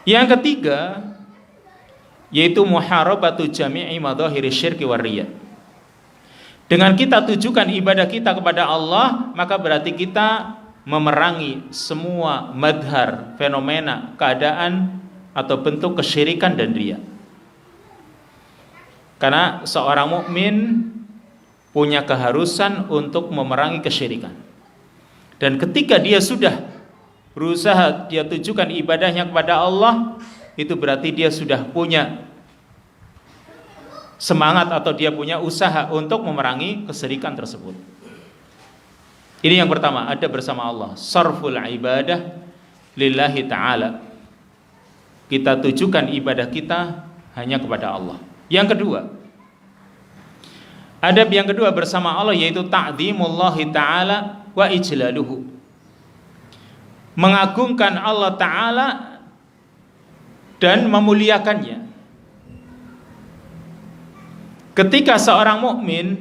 A: Yang ketiga yaitu muharabatu jami'i madhahiri syirki war riya. Dengan kita tujukan ibadah kita kepada Allah, maka berarti kita memerangi semua madhar, fenomena, keadaan atau bentuk kesyirikan dan riya. Karena seorang mukmin punya keharusan untuk memerangi kesyirikan. Dan ketika dia sudah berusaha dia tujukan ibadahnya kepada Allah, itu berarti dia sudah punya semangat atau dia punya usaha untuk memerangi kesyirikan tersebut. Ini yang pertama, ada bersama Allah, sarful ibadah lillahi ta'ala. Kita tujukan ibadah kita hanya kepada Allah. Yang kedua, adab yang kedua bersama Allah yaitu ta'zimullahi ta'ala wa ijlaluhu. Mengagungkan Allah Ta'ala dan memuliakannya. Ketika seorang mukmin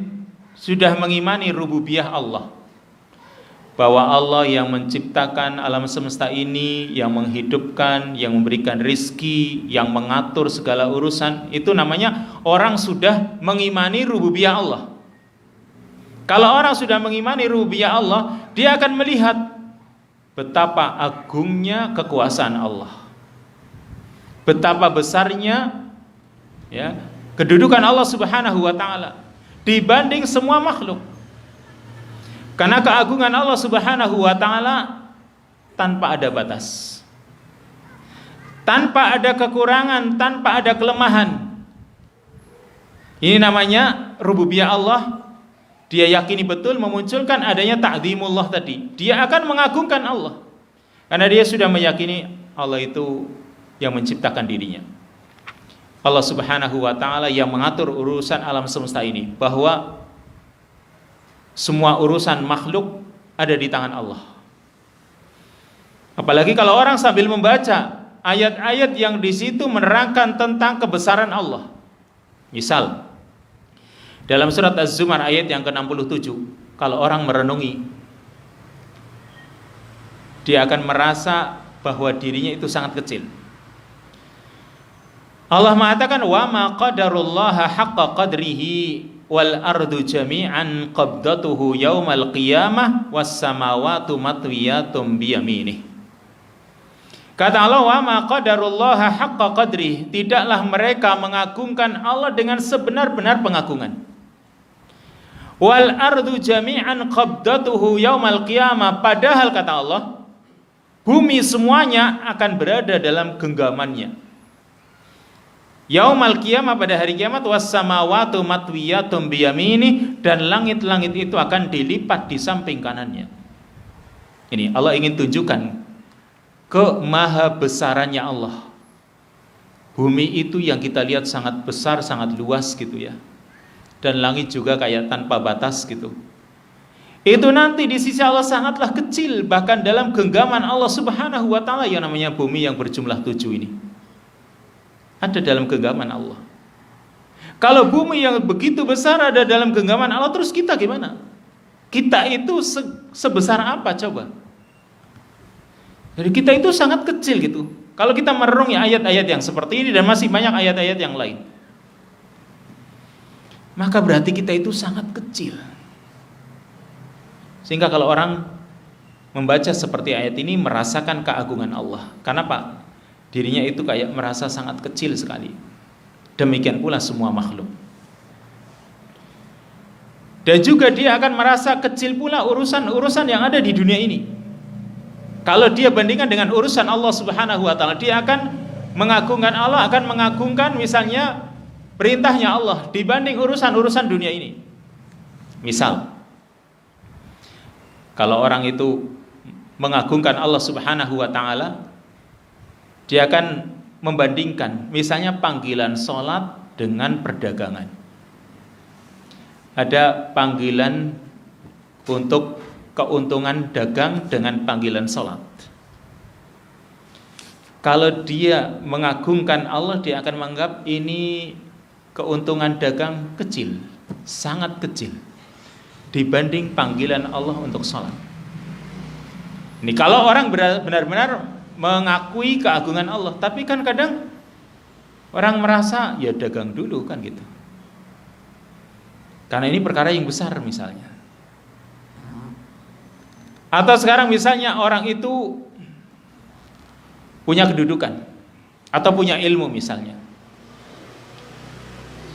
A: sudah mengimani rububiyah Allah, bahwa Allah yang menciptakan alam semesta ini, yang menghidupkan, yang memberikan rizki, yang mengatur segala urusan, itu namanya orang sudah mengimani rububiyah Allah. Kalau orang sudah mengimani rububiyah Allah, dia akan melihat betapa agungnya kekuasaan Allah, betapa besarnya kedudukan Allah Subhanahu wa taala dibanding semua makhluk. Karena keagungan Allah Subhanahu wa taala tanpa ada batas, tanpa ada kekurangan, tanpa ada kelemahan. Ini namanya rububiyah Allah. Dia yakini betul, memunculkan adanya ta'zimullah tadi. Dia akan mengagungkan Allah karena dia sudah meyakini Allah itu yang menciptakan dirinya. Allah Subhanahu wa taala yang mengatur urusan alam semesta ini, bahwa semua urusan makhluk ada di tangan Allah. Apalagi kalau orang sambil membaca ayat-ayat yang di situ menerangkan tentang kebesaran Allah. Misal dalam surat Az-Zumar ayat yang ke-67, kalau orang merenungi, dia akan merasa bahwa dirinya itu sangat kecil. Allah mengatakan, wa ma qadarullaha haqqa qadrihi wal ardu jami'an qabdatuhu yaumal qiyamah was samawati matwiyatum biyaminih. Kata Allah, wa ma qadarullaha haqqa qadrihi, tidaklah mereka mengagungkan Allah dengan sebenar-benar pengagungan. Wal ardu jami'an qabdatuhu yaumal qiyamah, padahal kata Allah, bumi semuanya akan berada dalam genggamannya. Yaumal qiyamah, pada hari kiamat, was samawati matwiyatum biyamini, dan langit-langit itu akan dilipat di samping kanannya. Ini Allah ingin tunjukkan kemahabesarannya Allah. Bumi itu yang kita lihat sangat besar, sangat luas gitu ya. Dan langit juga kayak tanpa batas gitu. Itu nanti di sisi Allah sangatlah kecil, bahkan dalam genggaman Allah Subhanahu wa ta'ala yang namanya bumi yang berjumlah 7 ini. Ada dalam genggaman Allah. Kalau bumi yang begitu besar ada dalam genggaman Allah, terus kita gimana? Kita itu sebesar apa coba? Jadi kita itu sangat kecil gitu. Kalau kita merenungi ayat-ayat yang seperti ini dan masih banyak ayat-ayat yang lain, maka berarti kita itu sangat kecil. Sehingga kalau orang membaca seperti ayat ini merasakan keagungan Allah. Karena Pak, dirinya itu kayak merasa sangat kecil sekali. Demikian pula semua makhluk. Dan juga dia akan merasa kecil pula urusan-urusan yang ada di dunia ini. Kalau dia bandingkan dengan urusan Allah Subhanahu wa ta'ala, dia akan mengagungkan Allah, akan mengagungkan misalnya perintahnya Allah dibanding urusan-urusan dunia ini. Misal, kalau orang itu mengagungkan Allah Subhanahu wa ta'ala, dia akan membandingkan misalnya panggilan sholat dengan perdagangan. Ada panggilan untuk keuntungan dagang dengan panggilan sholat. Kalau dia mengagungkan Allah, dia akan menganggap ini keuntungan dagang kecil, sangat kecil dibanding panggilan Allah untuk sholat. Ini kalau orang benar-benar mengakui keagungan Allah. Tapi kan kadang orang merasa ya dagang dulu kan gitu, karena ini perkara yang besar misalnya. Atau sekarang misalnya orang itu punya kedudukan atau punya ilmu misalnya.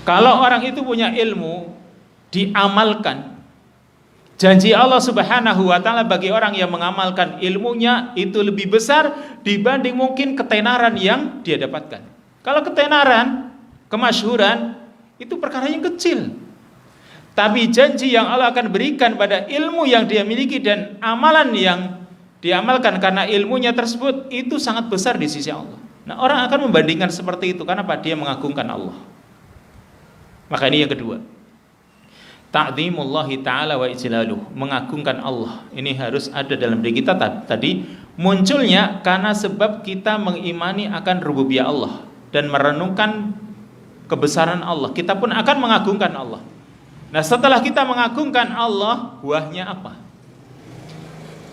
A: Kalau orang itu punya ilmu, diamalkan, janji Allah Subhanahu wa ta'ala bagi orang yang mengamalkan ilmunya itu lebih besar dibanding mungkin ketenaran yang dia dapatkan. Kalau ketenaran, kemasyhuran, itu perkara yang kecil. Tapi janji yang Allah akan berikan pada ilmu yang dia miliki dan amalan yang diamalkan karena ilmunya tersebut, itu sangat besar di sisi Allah. Nah, orang akan membandingkan seperti itu. Karena apa? Dia mengagungkan Allah. Maka ini yang kedua, ta'zimullahi ta'ala wa ijlaluh, mengagungkan Allah. Ini harus ada dalam diri kita. Tadi munculnya karena sebab kita mengimani akan rububiyah Allah dan merenungkan kebesaran Allah, kita pun akan mengagungkan Allah. Nah, setelah kita mengagungkan Allah, buahnya apa?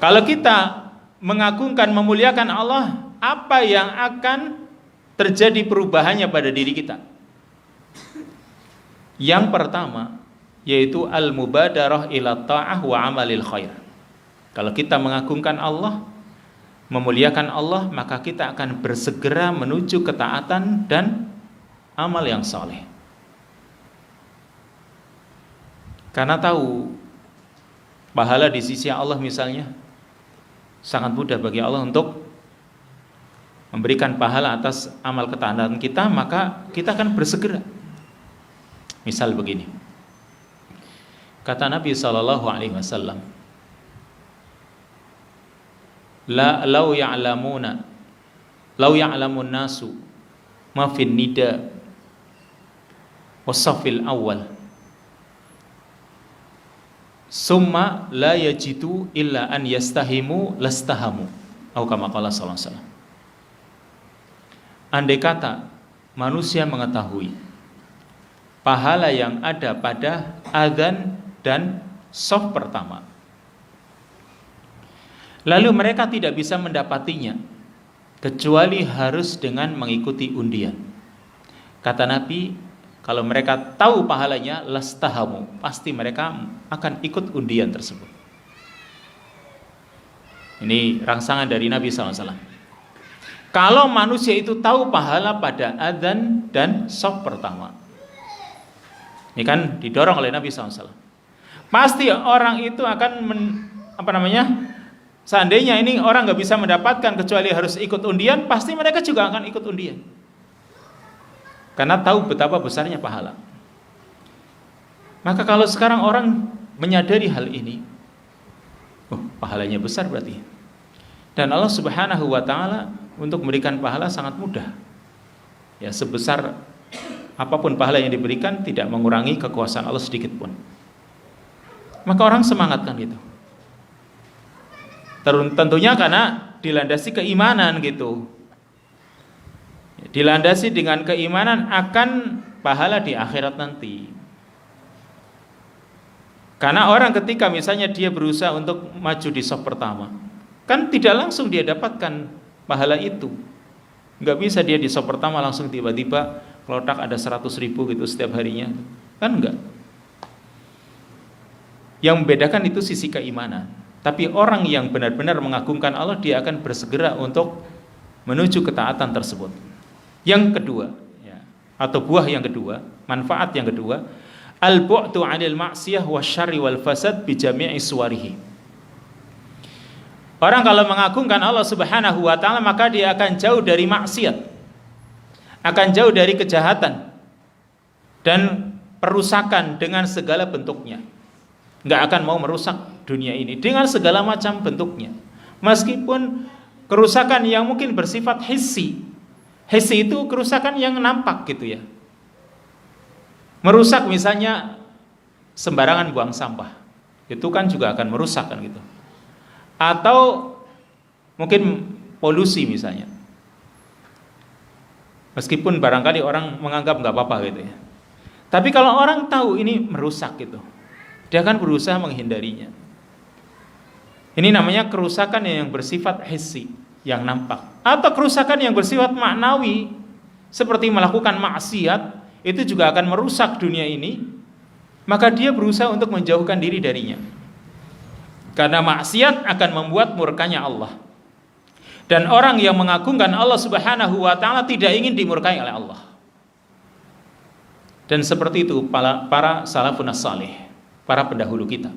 A: Kalau kita mengagungkan, memuliakan Allah, apa yang akan terjadi perubahannya pada diri kita? Yang pertama yaitu al-mubadarah ila ta'ah wa amalil khair. Kalau kita mengagungkan Allah, memuliakan Allah, maka kita akan bersegera menuju ketaatan dan amal yang saleh. Karena tahu pahala di sisi Allah misalnya sangat mudah bagi Allah untuk memberikan pahala atas amal ketaatan kita, maka kita akan bersegera. Misal begini, kata Nabi sallallahu alaihi wasallam, law ya'lamun nasu ma fin nida wasafil awal summa la yajidu illa an yastahimu lastahamu. Atau kama qala sallallahu alaihi wasallam. Andai kata manusia mengetahui pahala yang ada pada adzan dan shaf pertama, lalu mereka tidak bisa mendapatinya kecuali harus dengan mengikuti undian. Kata Nabi, kalau mereka tahu pahalanya, lastahamu, pasti mereka akan ikut undian tersebut. Ini rangsangan dari Nabi SAW. Kalau manusia itu tahu pahala pada adzan dan shaf pertama, ini kan didorong oleh Nabi SAW, pasti orang itu akan seandainya ini orang nggak bisa mendapatkan kecuali harus ikut undian, pasti mereka juga akan ikut undian, karena tahu betapa besarnya pahala. Maka kalau sekarang orang menyadari hal ini, pahalanya besar berarti. Dan Allah Subhanahu wa taala untuk memberikan pahala sangat mudah. Ya, sebesar apapun pahala yang diberikan tidak mengurangi kekuasaan Allah sedikit pun. Maka orang semangat kan gitu. Tentunya karena dilandasi keimanan gitu. Dilandasi dengan keimanan akan pahala di akhirat nanti. Karena orang ketika misalnya dia berusaha untuk maju di shaf pertama, kan tidak langsung dia dapatkan pahala itu. Nggak bisa dia di shaf pertama langsung tiba-tiba kelotak ada 100.000 gitu setiap harinya, kan enggak. Yang membedakan itu sisi keimanan. Tapi orang yang benar-benar mengagungkan Allah, dia akan bersegera untuk menuju ketaatan tersebut. Yang kedua, ya, atau buah yang kedua, manfaat yang kedua, al-bu'du 'anil ma'siyah wasyarri wal fasad bi jami'i suwarihi. Orang kalau mengagungkan Allah Subhanahu wa taala, maka dia akan jauh dari maksiat, akan jauh dari kejahatan dan perusakan dengan segala bentuknya. Nggak akan mau merusak dunia ini dengan segala macam bentuknya. Meskipun kerusakan yang mungkin bersifat hissi. Hissi itu kerusakan yang nampak gitu ya. Merusak misalnya sembarangan buang sampah, itu kan juga akan merusak kan gitu. Atau mungkin polusi misalnya, meskipun barangkali orang menganggap nggak apa-apa gitu ya, tapi kalau orang tahu ini merusak gitu, dia akan berusaha menghindarinya. Ini namanya kerusakan yang bersifat hissi, yang nampak. Atau kerusakan yang bersifat maknawi, seperti melakukan maksiat, itu juga akan merusak dunia ini, maka dia berusaha untuk menjauhkan diri darinya. Karena maksiat akan membuat murkanya Allah. Dan orang yang mengagungkan Allah Subhanahu wa taala tidak ingin dimurkai oleh Allah. Dan seperti itu para salafun as-salih, para pendahulu kita.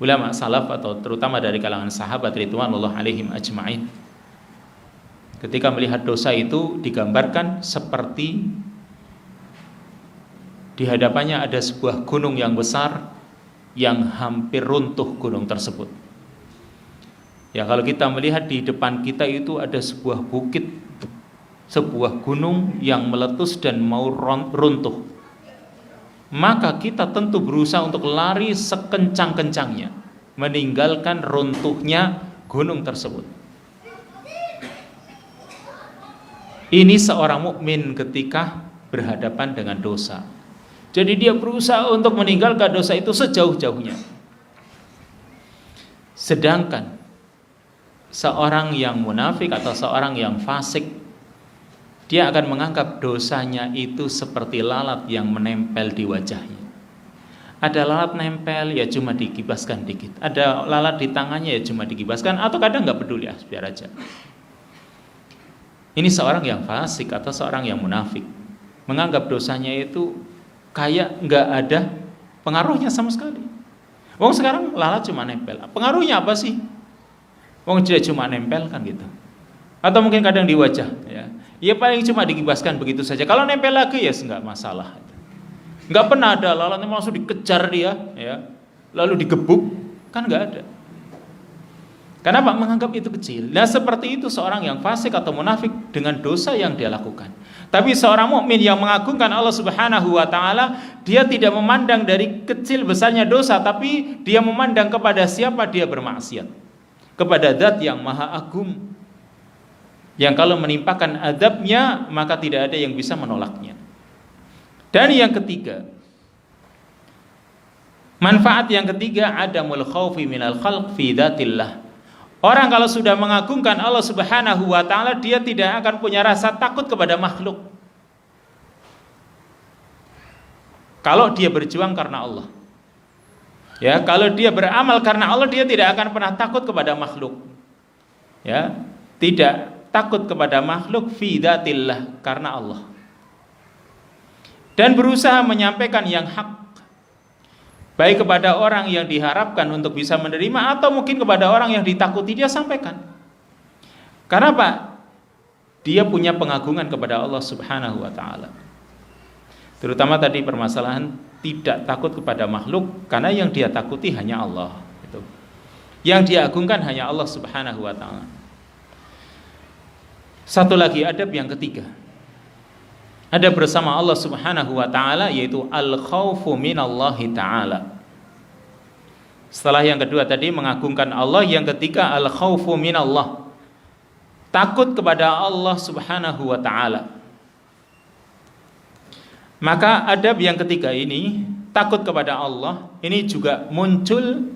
A: Ulama salaf atau terutama dari kalangan sahabat ridwanullah alaihim ajma'in, ketika melihat dosa itu digambarkan seperti di hadapannya ada sebuah gunung yang besar yang hampir runtuh gunung tersebut. Ya, kalau kita melihat di depan kita itu ada sebuah bukit, sebuah gunung yang meletus dan mau runtuh, maka kita tentu berusaha untuk lari sekencang-kencangnya, meninggalkan runtuhnya gunung tersebut. Ini seorang mukmin ketika berhadapan dengan dosa. Jadi dia berusaha untuk meninggalkan dosa itu sejauh-jauhnya. Sedangkan seorang yang munafik atau seorang yang fasik, dia akan menganggap dosanya itu seperti lalat yang menempel di wajahnya. Ada lalat nempel, ya cuma digibaskan dikit. Ada lalat di tangannya, ya cuma digibaskan, atau kadang nggak peduli, ya biar aja. Ini seorang yang fasik atau seorang yang munafik, menganggap dosanya itu kayak nggak ada pengaruhnya sama sekali. Wong sekarang lalat cuma nempel, pengaruhnya apa sih? Wong dia cuma nempel kan gitu. Atau mungkin kadang di wajah, ya. Ya paling cuma digibaskan begitu saja. Kalau nempel lagi ya nggak masalah. Nggak pernah ada lalat yang langsung dikejar dia, ya, lalu digebuk, kan nggak ada. Kenapa? Menganggap itu kecil. Nah seperti itu seorang yang fasik atau munafik dengan dosa yang dia lakukan. Tapi seorang mukmin yang mengagungkan Allah Subhanahu wa taala, dia tidak memandang dari kecil besarnya dosa, tapi dia memandang kepada siapa dia bermaksiat. kepada zat yang maha agung, yang kalau menimpakan azabnya maka tidak ada yang bisa menolaknya. Dan yang ketiga, manfaat yang ketiga, adamul khaufi minal khalq fi dzatillah. Orang kalau sudah mengagungkan Allah Subhanahu wa taala, dia tidak akan punya rasa takut kepada makhluk. Kalau dia berjuang karena Allah. Ya, kalau dia beramal karena Allah, dia tidak akan pernah takut kepada makhluk. Ya, tidak takut kepada makhluk fi dzatillah, karena Allah. Dan berusaha menyampaikan yang hak, baik kepada orang yang diharapkan untuk bisa menerima atau mungkin kepada orang yang ditakuti, dia sampaikan. Karena apa? Dia punya pengagungan kepada Allah Subhanahu wa taala. Terutama tadi permasalahan tidak takut kepada makhluk, karena yang dia takuti hanya Allah. Yang dia agungkan hanya Allah Subhanahu wa taala. Satu lagi adab yang ketiga, ada bersama Allah Subhanahu wa taala, yaitu al-khaufu minallahi taala. Setelah yang kedua tadi mengagungkan Allah, yang ketiga al-khaufu minallah, takut kepada Allah Subhanahu wa taala. Maka adab yang ketiga ini, takut kepada Allah, ini juga muncul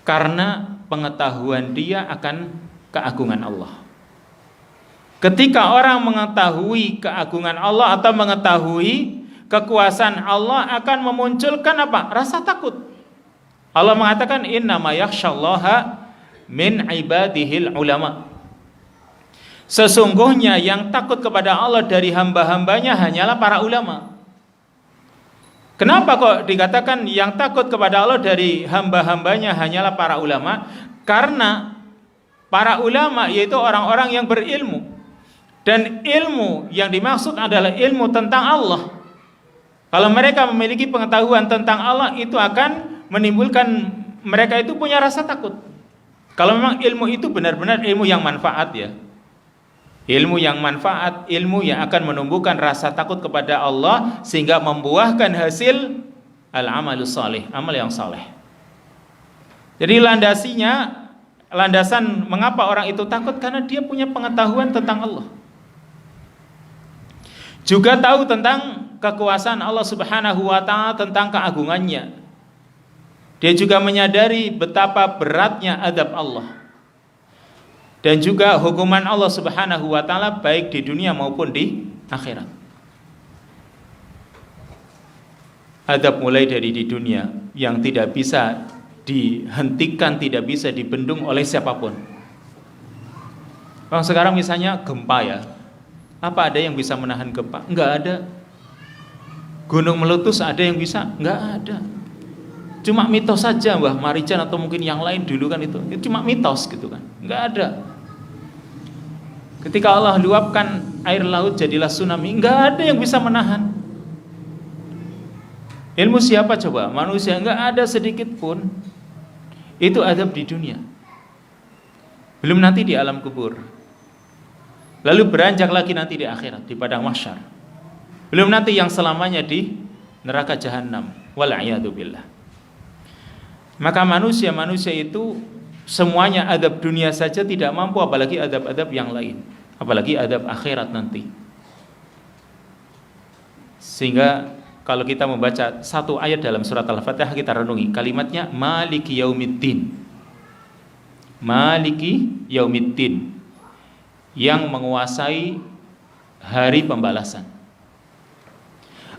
A: karena pengetahuan dia akan keagungan Allah. Ketika orang mengetahui keagungan Allah atau mengetahui kekuasaan Allah, akan memunculkan apa? Rasa takut. Allah mengatakan innama yakhsyallaha min ibadihil ulama. Sesungguhnya yang takut kepada Allah dari hamba-hambanya hanyalah para ulama. Kenapa kok dikatakan yang takut kepada Allah dari hamba-hambanya hanyalah para ulama? Karena para ulama yaitu orang-orang yang berilmu. Dan ilmu yang dimaksud adalah ilmu tentang Allah. Kalau mereka memiliki pengetahuan tentang Allah, itu akan menimbulkan mereka itu punya rasa takut. Kalau memang ilmu itu benar-benar ilmu yang manfaat, ya, ilmu yang manfaat, ilmu yang akan menumbuhkan rasa takut kepada Allah sehingga membuahkan hasil al-amalus salih, amal yang saleh. Jadi landasan mengapa orang itu takut, karena dia punya pengetahuan tentang Allah. Juga tahu tentang kekuasaan Allah Subhanahu wa taala, tentang keagungannya. Dia juga menyadari betapa beratnya azab Allah. Dan juga hukuman Allah Subhanahu wa taala baik di dunia maupun di akhirat. Azab mulai dari di dunia yang tidak bisa dihentikan, tidak bisa dibendung oleh siapapun. Bang, sekarang misalnya gempa, ya. Apa ada yang bisa menahan gempa? Enggak ada. Gunung meletus ada yang bisa? Enggak ada. Cuma mitos saja, Mbah Marijan atau mungkin yang lain dulu kan itu cuma mitos gitu kan. Enggak ada. Ketika Allah luapkan air laut jadilah tsunami, enggak ada yang bisa menahan. Ilmu siapa coba? Manusia, enggak ada sedikit pun. Itu azab di dunia. Belum nanti di alam kubur. Lalu beranjak lagi nanti di akhirat, di padang mahsyar. Belum nanti yang selamanya di neraka jahanam. Wal'iyadzubillah. Maka manusia itu semuanya adab dunia saja tidak mampu, apalagi adab-adab yang lain, apalagi adab akhirat nanti. Sehingga kalau kita membaca satu ayat dalam surat Al-Fatihah, kita renungi kalimatnya Maliki Yaumiddin. Maliki Yaumiddin, yang menguasai hari pembalasan.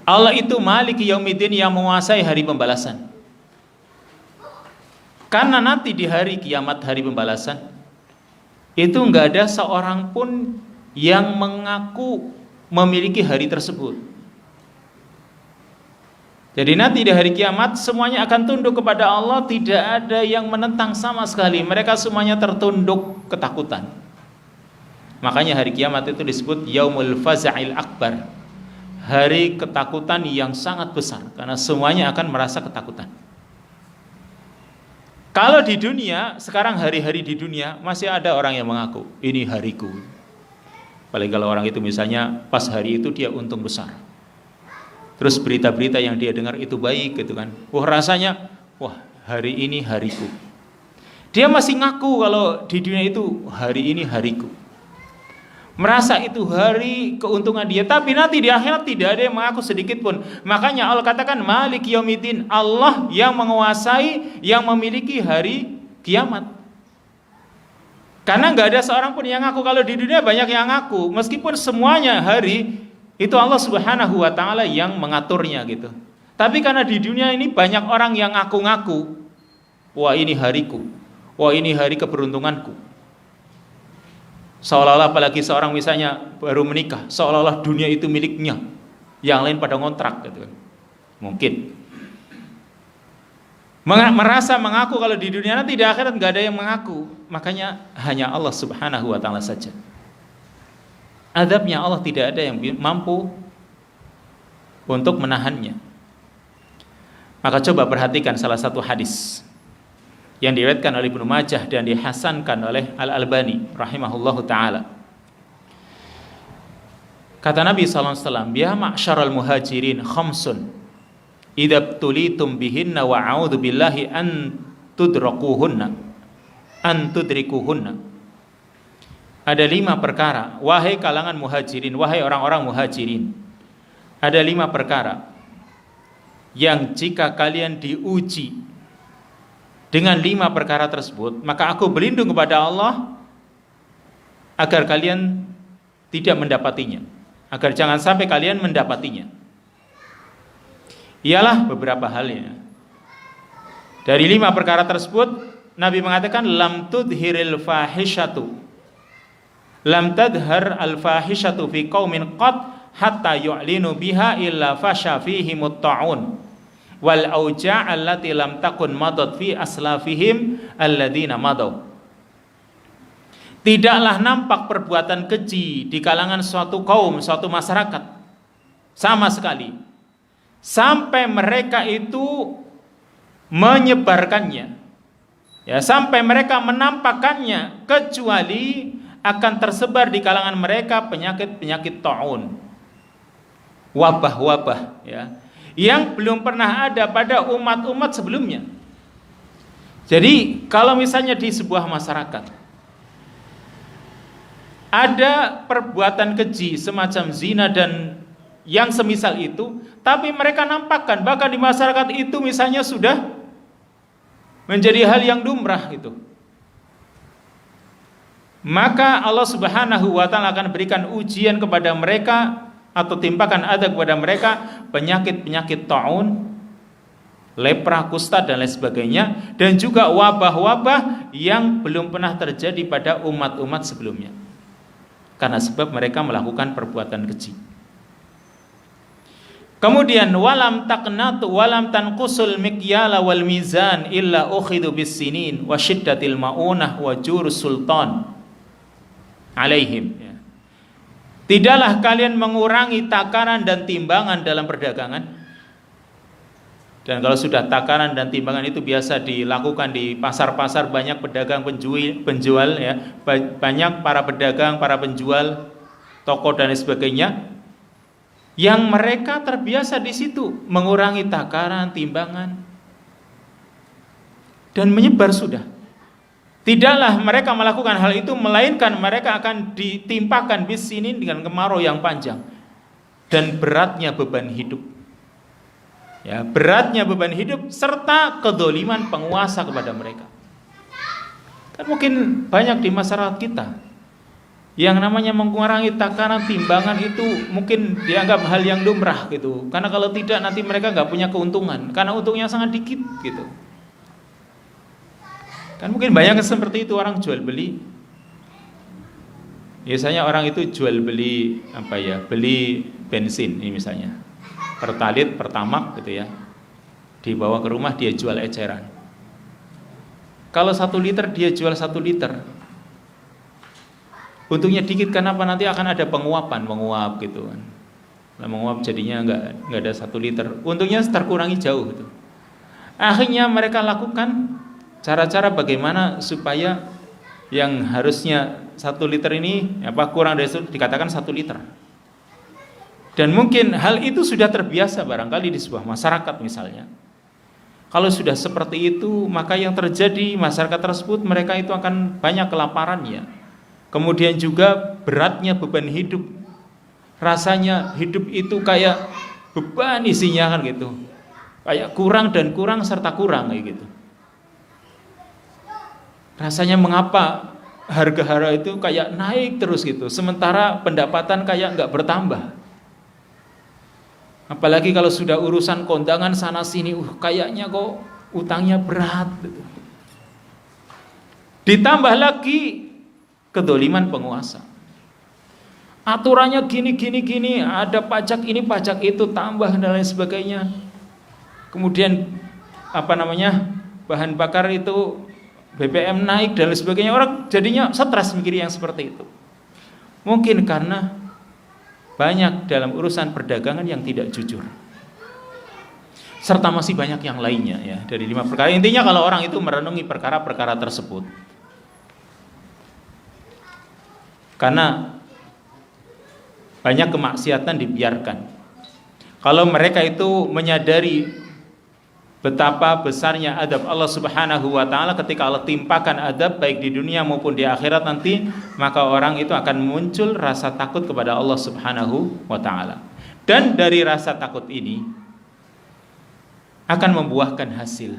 A: Allah itu Maliki Yaumiddin, yang menguasai hari pembalasan. Karena nanti di hari kiamat, hari pembalasan, itu enggak ada seorang pun yang mengaku memiliki hari tersebut. Jadi nanti di hari kiamat semuanya akan tunduk kepada Allah, tidak ada yang menentang sama sekali. Mereka semuanya tertunduk ketakutan. Makanya hari kiamat itu disebut Yaumul Faza'il Akbar, hari ketakutan yang sangat besar, karena semuanya akan merasa ketakutan. Kalau di dunia, sekarang hari-hari di dunia masih ada orang yang mengaku ini hariku. Paling kalau orang itu misalnya pas hari itu dia untung besar, terus berita-berita yang dia dengar itu baik gitu kan, wah rasanya, wah hari ini hariku. Dia masih ngaku kalau di dunia itu hari ini hariku. Merasa itu hari keuntungan dia, tapi nanti di akhirat tidak ada yang mengaku sedikit pun. Makanya Allah katakan Malik Yaumiddin, Allah yang menguasai, yang memiliki hari kiamat. Karena nggak ada seorang pun yang ngaku. Kalau di dunia banyak yang ngaku, meskipun semuanya hari itu Allah Subhanahu wa taala yang mengaturnya gitu. Tapi karena di dunia ini banyak orang yang ngaku-ngaku, wah ini hariku, wah ini hari keberuntunganku. Seolah-olah apalagi seorang misalnya baru menikah, seolah-olah dunia itu miliknya, yang lain pada ngontrak gitu kan. Mungkin merasa mengaku kalau di dunia, nanti di akhirat nggak ada yang mengaku. Makanya hanya Allah Subhanahu wa taala saja. Adabnya Allah tidak ada yang mampu untuk menahannya. Maka coba perhatikan salah satu hadis yang diriwayatkan oleh Ibnu Majah dan dihasankan oleh Al-Albani rahimahullahu taala. Kata Nabi sallallahu alaihi wasallam, "Ya ma'syaral muhajirin khamsun idza tulitum bihinna wa a'udzu billahi an tudrikuhunna." Ada 5 perkara, wahai kalangan muhajirin, wahai orang-orang muhajirin. Ada 5 perkara yang jika kalian diuji dengan 5 perkara tersebut, maka aku berlindung kepada Allah agar kalian tidak mendapatinya, agar jangan sampai kalian mendapatinya. Ialah beberapa halnya. Dari 5 perkara tersebut, Nabi mengatakan lam tudhiril fahishatu, lam tadhar al fahishatu fi qaumin qad hatta yu'linu biha illa fasha fihimut ta'un wal auja' allati lam takun madat fi aslafihim alladzina madaw. Tidaklah nampak perbuatan keji di kalangan suatu kaum, suatu masyarakat sama sekali sampai mereka itu menyebarkannya, ya, sampai mereka menampakkannya, kecuali akan tersebar di kalangan mereka penyakit-penyakit ta'un, wabah-wabah, ya, yang belum pernah ada pada umat-umat sebelumnya. Jadi kalau misalnya di sebuah masyarakat ada perbuatan keji semacam zina dan yang semisal itu, tapi mereka nampakkan, bahkan di masyarakat itu misalnya sudah menjadi hal yang lumrah itu, maka Allah Subhanahu wa taala akan berikan ujian kepada mereka atau timpakan ada kepada mereka penyakit-penyakit ta'un, lepra, kusta dan lain sebagainya, dan juga wabah-wabah yang belum pernah terjadi pada umat-umat sebelumnya, karena sebab mereka melakukan perbuatan keji. Kemudian walam taqnatu walam tanqusul mikyala wal mizan illa ukhidu bis sinin wa syiddatil maunah wa jurus sultan alaihim. Tidaklah kalian mengurangi takaran dan timbangan dalam perdagangan. Dan kalau sudah takaran dan timbangan itu biasa dilakukan di pasar-pasar, banyak pedagang penjual, ya, banyak para pedagang, para penjual, toko dan sebagainya, yang mereka terbiasa di situ mengurangi takaran, timbangan, dan menyebar sudah. Tidaklah mereka melakukan hal itu, melainkan mereka akan ditimpakan bisinin dengan kemarau yang panjang dan beratnya beban hidup, ya, beratnya beban hidup serta kedoliman penguasa kepada mereka. Kan mungkin banyak di masyarakat kita yang namanya mengurangi takaran, timbangan itu mungkin dianggap hal yang lumrah gitu, karena kalau tidak nanti mereka nggak punya keuntungan, karena untungnya sangat dikit gitu. Kan mungkin banyak seperti itu, orang jual beli. Biasanya orang itu jual beli apa ya? Beli bensin ini misalnya, Pertalite, Pertamax gitu ya. Dibawa ke rumah dia jual eceran. Kalau 1 liter dia jual 1 liter. Untungnya dikit, kenapa? Nanti akan ada menguap gitu kan. Nah, menguap jadinya enggak ada 1 liter. Untungnya terkurangi jauh gitu. Akhirnya mereka lakukan cara-cara bagaimana supaya yang harusnya 1 liter ini kurang dari itu dikatakan 1 liter. Dan mungkin hal itu sudah terbiasa barangkali di sebuah masyarakat misalnya. Kalau sudah seperti itu, maka yang terjadi masyarakat tersebut mereka itu akan banyak kelaparannya. Kemudian juga beratnya beban hidup. Rasanya hidup itu kayak beban isinya kan gitu. Kayak kurang dan kurang serta kurang kayak gitu. Rasanya mengapa harga-harga itu kayak naik terus gitu, sementara pendapatan kayak nggak bertambah. Apalagi kalau sudah urusan kondangan sana sini, kayaknya kok utangnya berat gitu. Ditambah lagi kedoliman penguasa. Aturannya gini, ada pajak ini, pajak itu, tambah dan lain sebagainya. Kemudian bahan bakar itu BBM naik dan lain sebagainya. Orang jadinya stres mikir yang seperti itu. Mungkin karena banyak dalam urusan perdagangan yang tidak jujur, serta masih banyak yang lainnya ya, dari 5 perkara. Intinya kalau orang itu merenungi perkara-perkara tersebut, karena banyak kemaksiatan dibiarkan. Kalau mereka itu menyadari betapa besarnya adab Allah Subhanahu wa taala, ketika Allah timpakan adab baik di dunia maupun di akhirat nanti, maka orang itu akan muncul rasa takut kepada Allah Subhanahu wa taala. Dan dari rasa takut ini akan membuahkan hasil,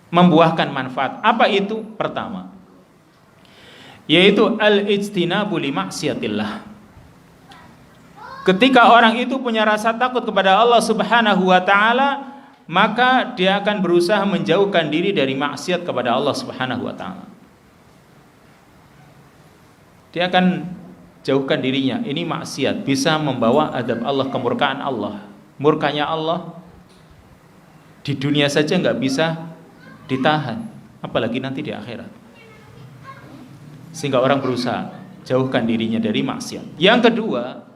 A: membuahkan manfaat. Apa itu? Pertama, yaitu al-ijtinabu li maksiatillah. Ketika orang itu punya rasa takut kepada Allah Subhanahu wa taala, maka dia akan berusaha menjauhkan diri dari maksiat kepada Allah Subhanahu wa taala. Dia akan jauhkan dirinya. Ini maksiat bisa membawa adab Allah, kemurkaan Allah. Murkanya Allah di dunia saja nggak bisa ditahan, apalagi nanti di akhirat. Sehingga orang berusaha jauhkan dirinya dari maksiat. Yang kedua,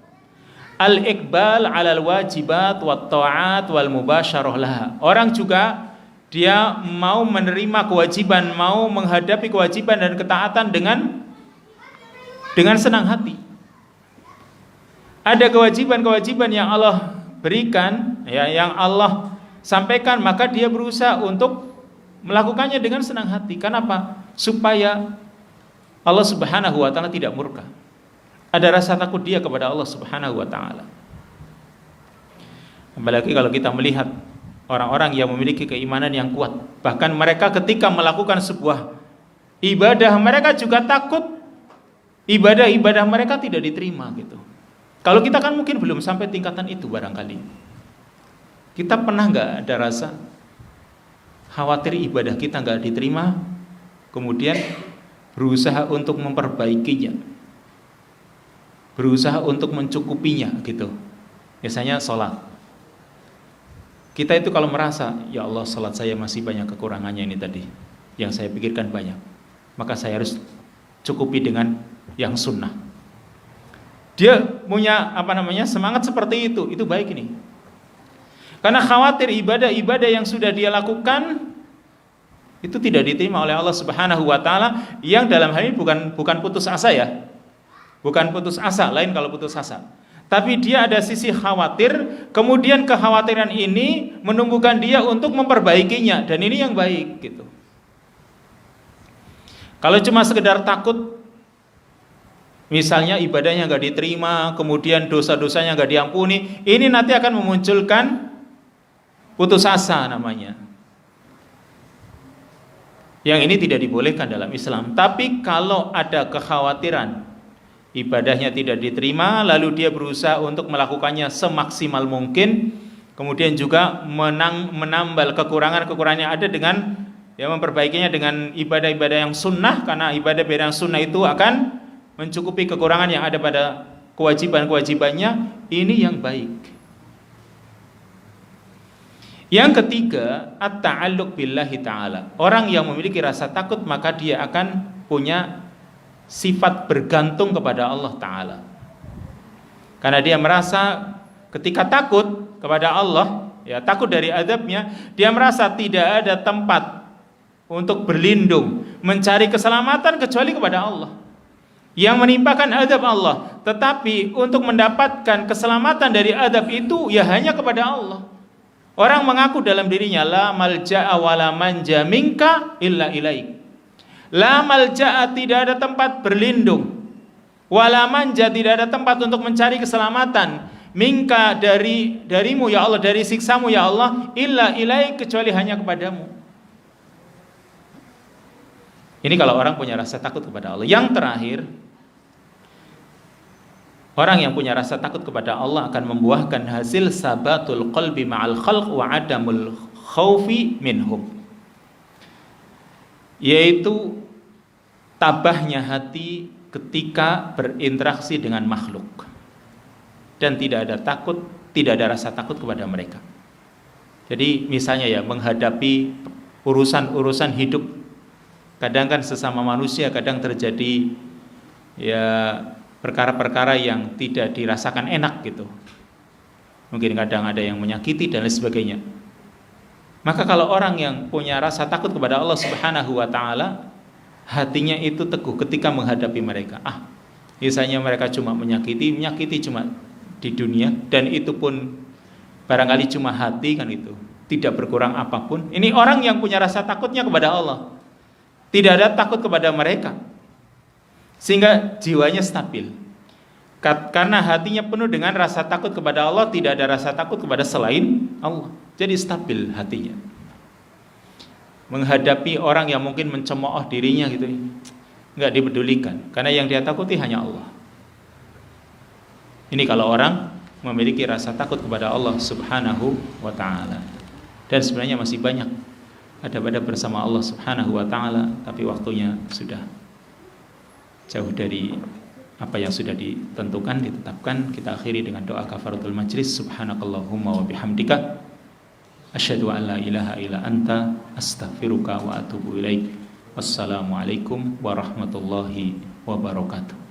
A: al-iqbal 'alal wajibat wat ta'at wal mubasyarah laha. Orang juga dia mau menerima kewajiban, mau menghadapi kewajiban dan ketaatan dengan senang hati. Ada kewajiban-kewajiban yang Allah berikan, ya, yang Allah sampaikan, maka dia berusaha untuk melakukannya dengan senang hati. Kenapa? Supaya Allah Subhanahu wa taala tidak murka. Ada rasa takut dia kepada Allah Subhanahu wa taala. Apalagi kalau kita melihat orang-orang yang memiliki keimanan yang kuat, bahkan mereka ketika melakukan sebuah ibadah, mereka juga takut ibadah-ibadah mereka tidak diterima gitu. Kalau kita kan mungkin belum sampai tingkatan itu barangkali. Kita pernah nggak ada rasa khawatir ibadah kita nggak diterima, kemudian berusaha untuk memperbaikinya, berusaha untuk mencukupinya gitu. Biasanya sholat, kita itu kalau merasa, ya Allah, sholat saya masih banyak kekurangannya ini tadi, yang saya pikirkan banyak, maka saya harus cukupi dengan yang sunnah. Dia punya semangat seperti itu baik ini. Karena khawatir ibadah-ibadah yang sudah dia lakukan itu tidak diterima oleh Allah Subhanahu wa taala, yang dalam hal ini bukan putus asa ya. Bukan putus asa, lain kalau putus asa. Tapi dia ada sisi khawatir, kemudian kekhawatiran ini menumbuhkan dia untuk memperbaikinya, dan ini yang baik gitu. Kalau cuma sekedar takut, misalnya ibadahnya nggak diterima, kemudian dosa-dosanya nggak diampuni, ini nanti akan memunculkan putus asa namanya. Yang ini tidak dibolehkan dalam Islam. Tapi kalau ada kekhawatiran ibadahnya tidak diterima, lalu dia berusaha untuk melakukannya semaksimal mungkin, kemudian juga menambal kekurangan-kekurangan yang ada dengan memperbaikinya dengan ibadah-ibadah yang sunnah, karena ibadah-ibadah yang sunnah itu akan mencukupi kekurangan yang ada pada kewajiban-kewajibannya. Ini yang baik. Yang ketiga, at-ta'alluq billahi ta'ala. Orang yang memiliki rasa takut, maka dia akan punya sifat bergantung kepada Allah Ta'ala. Karena dia merasa ketika takut kepada Allah, ya, takut dari adabnya, dia merasa tidak ada tempat untuk berlindung, mencari keselamatan kecuali kepada Allah yang menimpakan adab Allah. Tetapi untuk mendapatkan keselamatan dari adab itu ya hanya kepada Allah. Orang mengaku dalam dirinya la malja'a wa la manja minka illa ilaik. La malja'a, tidak ada tempat berlindung, wa la manja, tidak ada tempat untuk mencari keselamatan, minka, darimu ya Allah, dari siksamu ya Allah, illa ilaik, kecuali hanya kepadamu. Ini kalau orang punya rasa takut kepada Allah. Yang terakhir, orang yang punya rasa takut kepada Allah akan membuahkan hasil sabatul qalbi ma'al khalq wa adamul khaufi minhum, yaitu tabahnya hati ketika berinteraksi dengan makhluk dan tidak ada rasa takut kepada mereka. Jadi misalnya ya, menghadapi urusan hidup, kadang kan sesama manusia kadang terjadi ya perkara-perkara yang tidak dirasakan enak gitu. Mungkin kadang ada yang menyakiti dan lain sebagainya. Maka kalau orang yang punya rasa takut kepada Allah Subhanahu wa taala, hatinya itu teguh ketika menghadapi mereka. Misalnya mereka cuma menyakiti cuma di dunia, dan itu pun barangkali cuma hati kan, itu tidak berkurang apapun. Ini orang yang punya rasa takutnya kepada Allah. Tidak ada takut kepada mereka, sehingga jiwanya stabil. Karena hatinya penuh dengan rasa takut kepada Allah, tidak ada rasa takut kepada selain Allah. Jadi stabil hatinya. Menghadapi orang yang mungkin mencemooh dirinya gitu, enggak dipedulikan, karena yang dia takuti hanya Allah. Ini kalau orang memiliki rasa takut kepada Allah Subhanahu wa ta'ala. Dan sebenarnya masih banyak adab-adab bersama Allah Subhanahu wa ta'ala, tapi waktunya sudah jauh dari apa yang sudah ditetapkan. Kita akhiri dengan doa kafaratul majlis. Subhanakallahumma wa bihamdika, asyhadu an la ilaha illa anta, astaghfiruka wa atubu ilaik. Wassalamualaikum warahmatullahi wabarakatuh.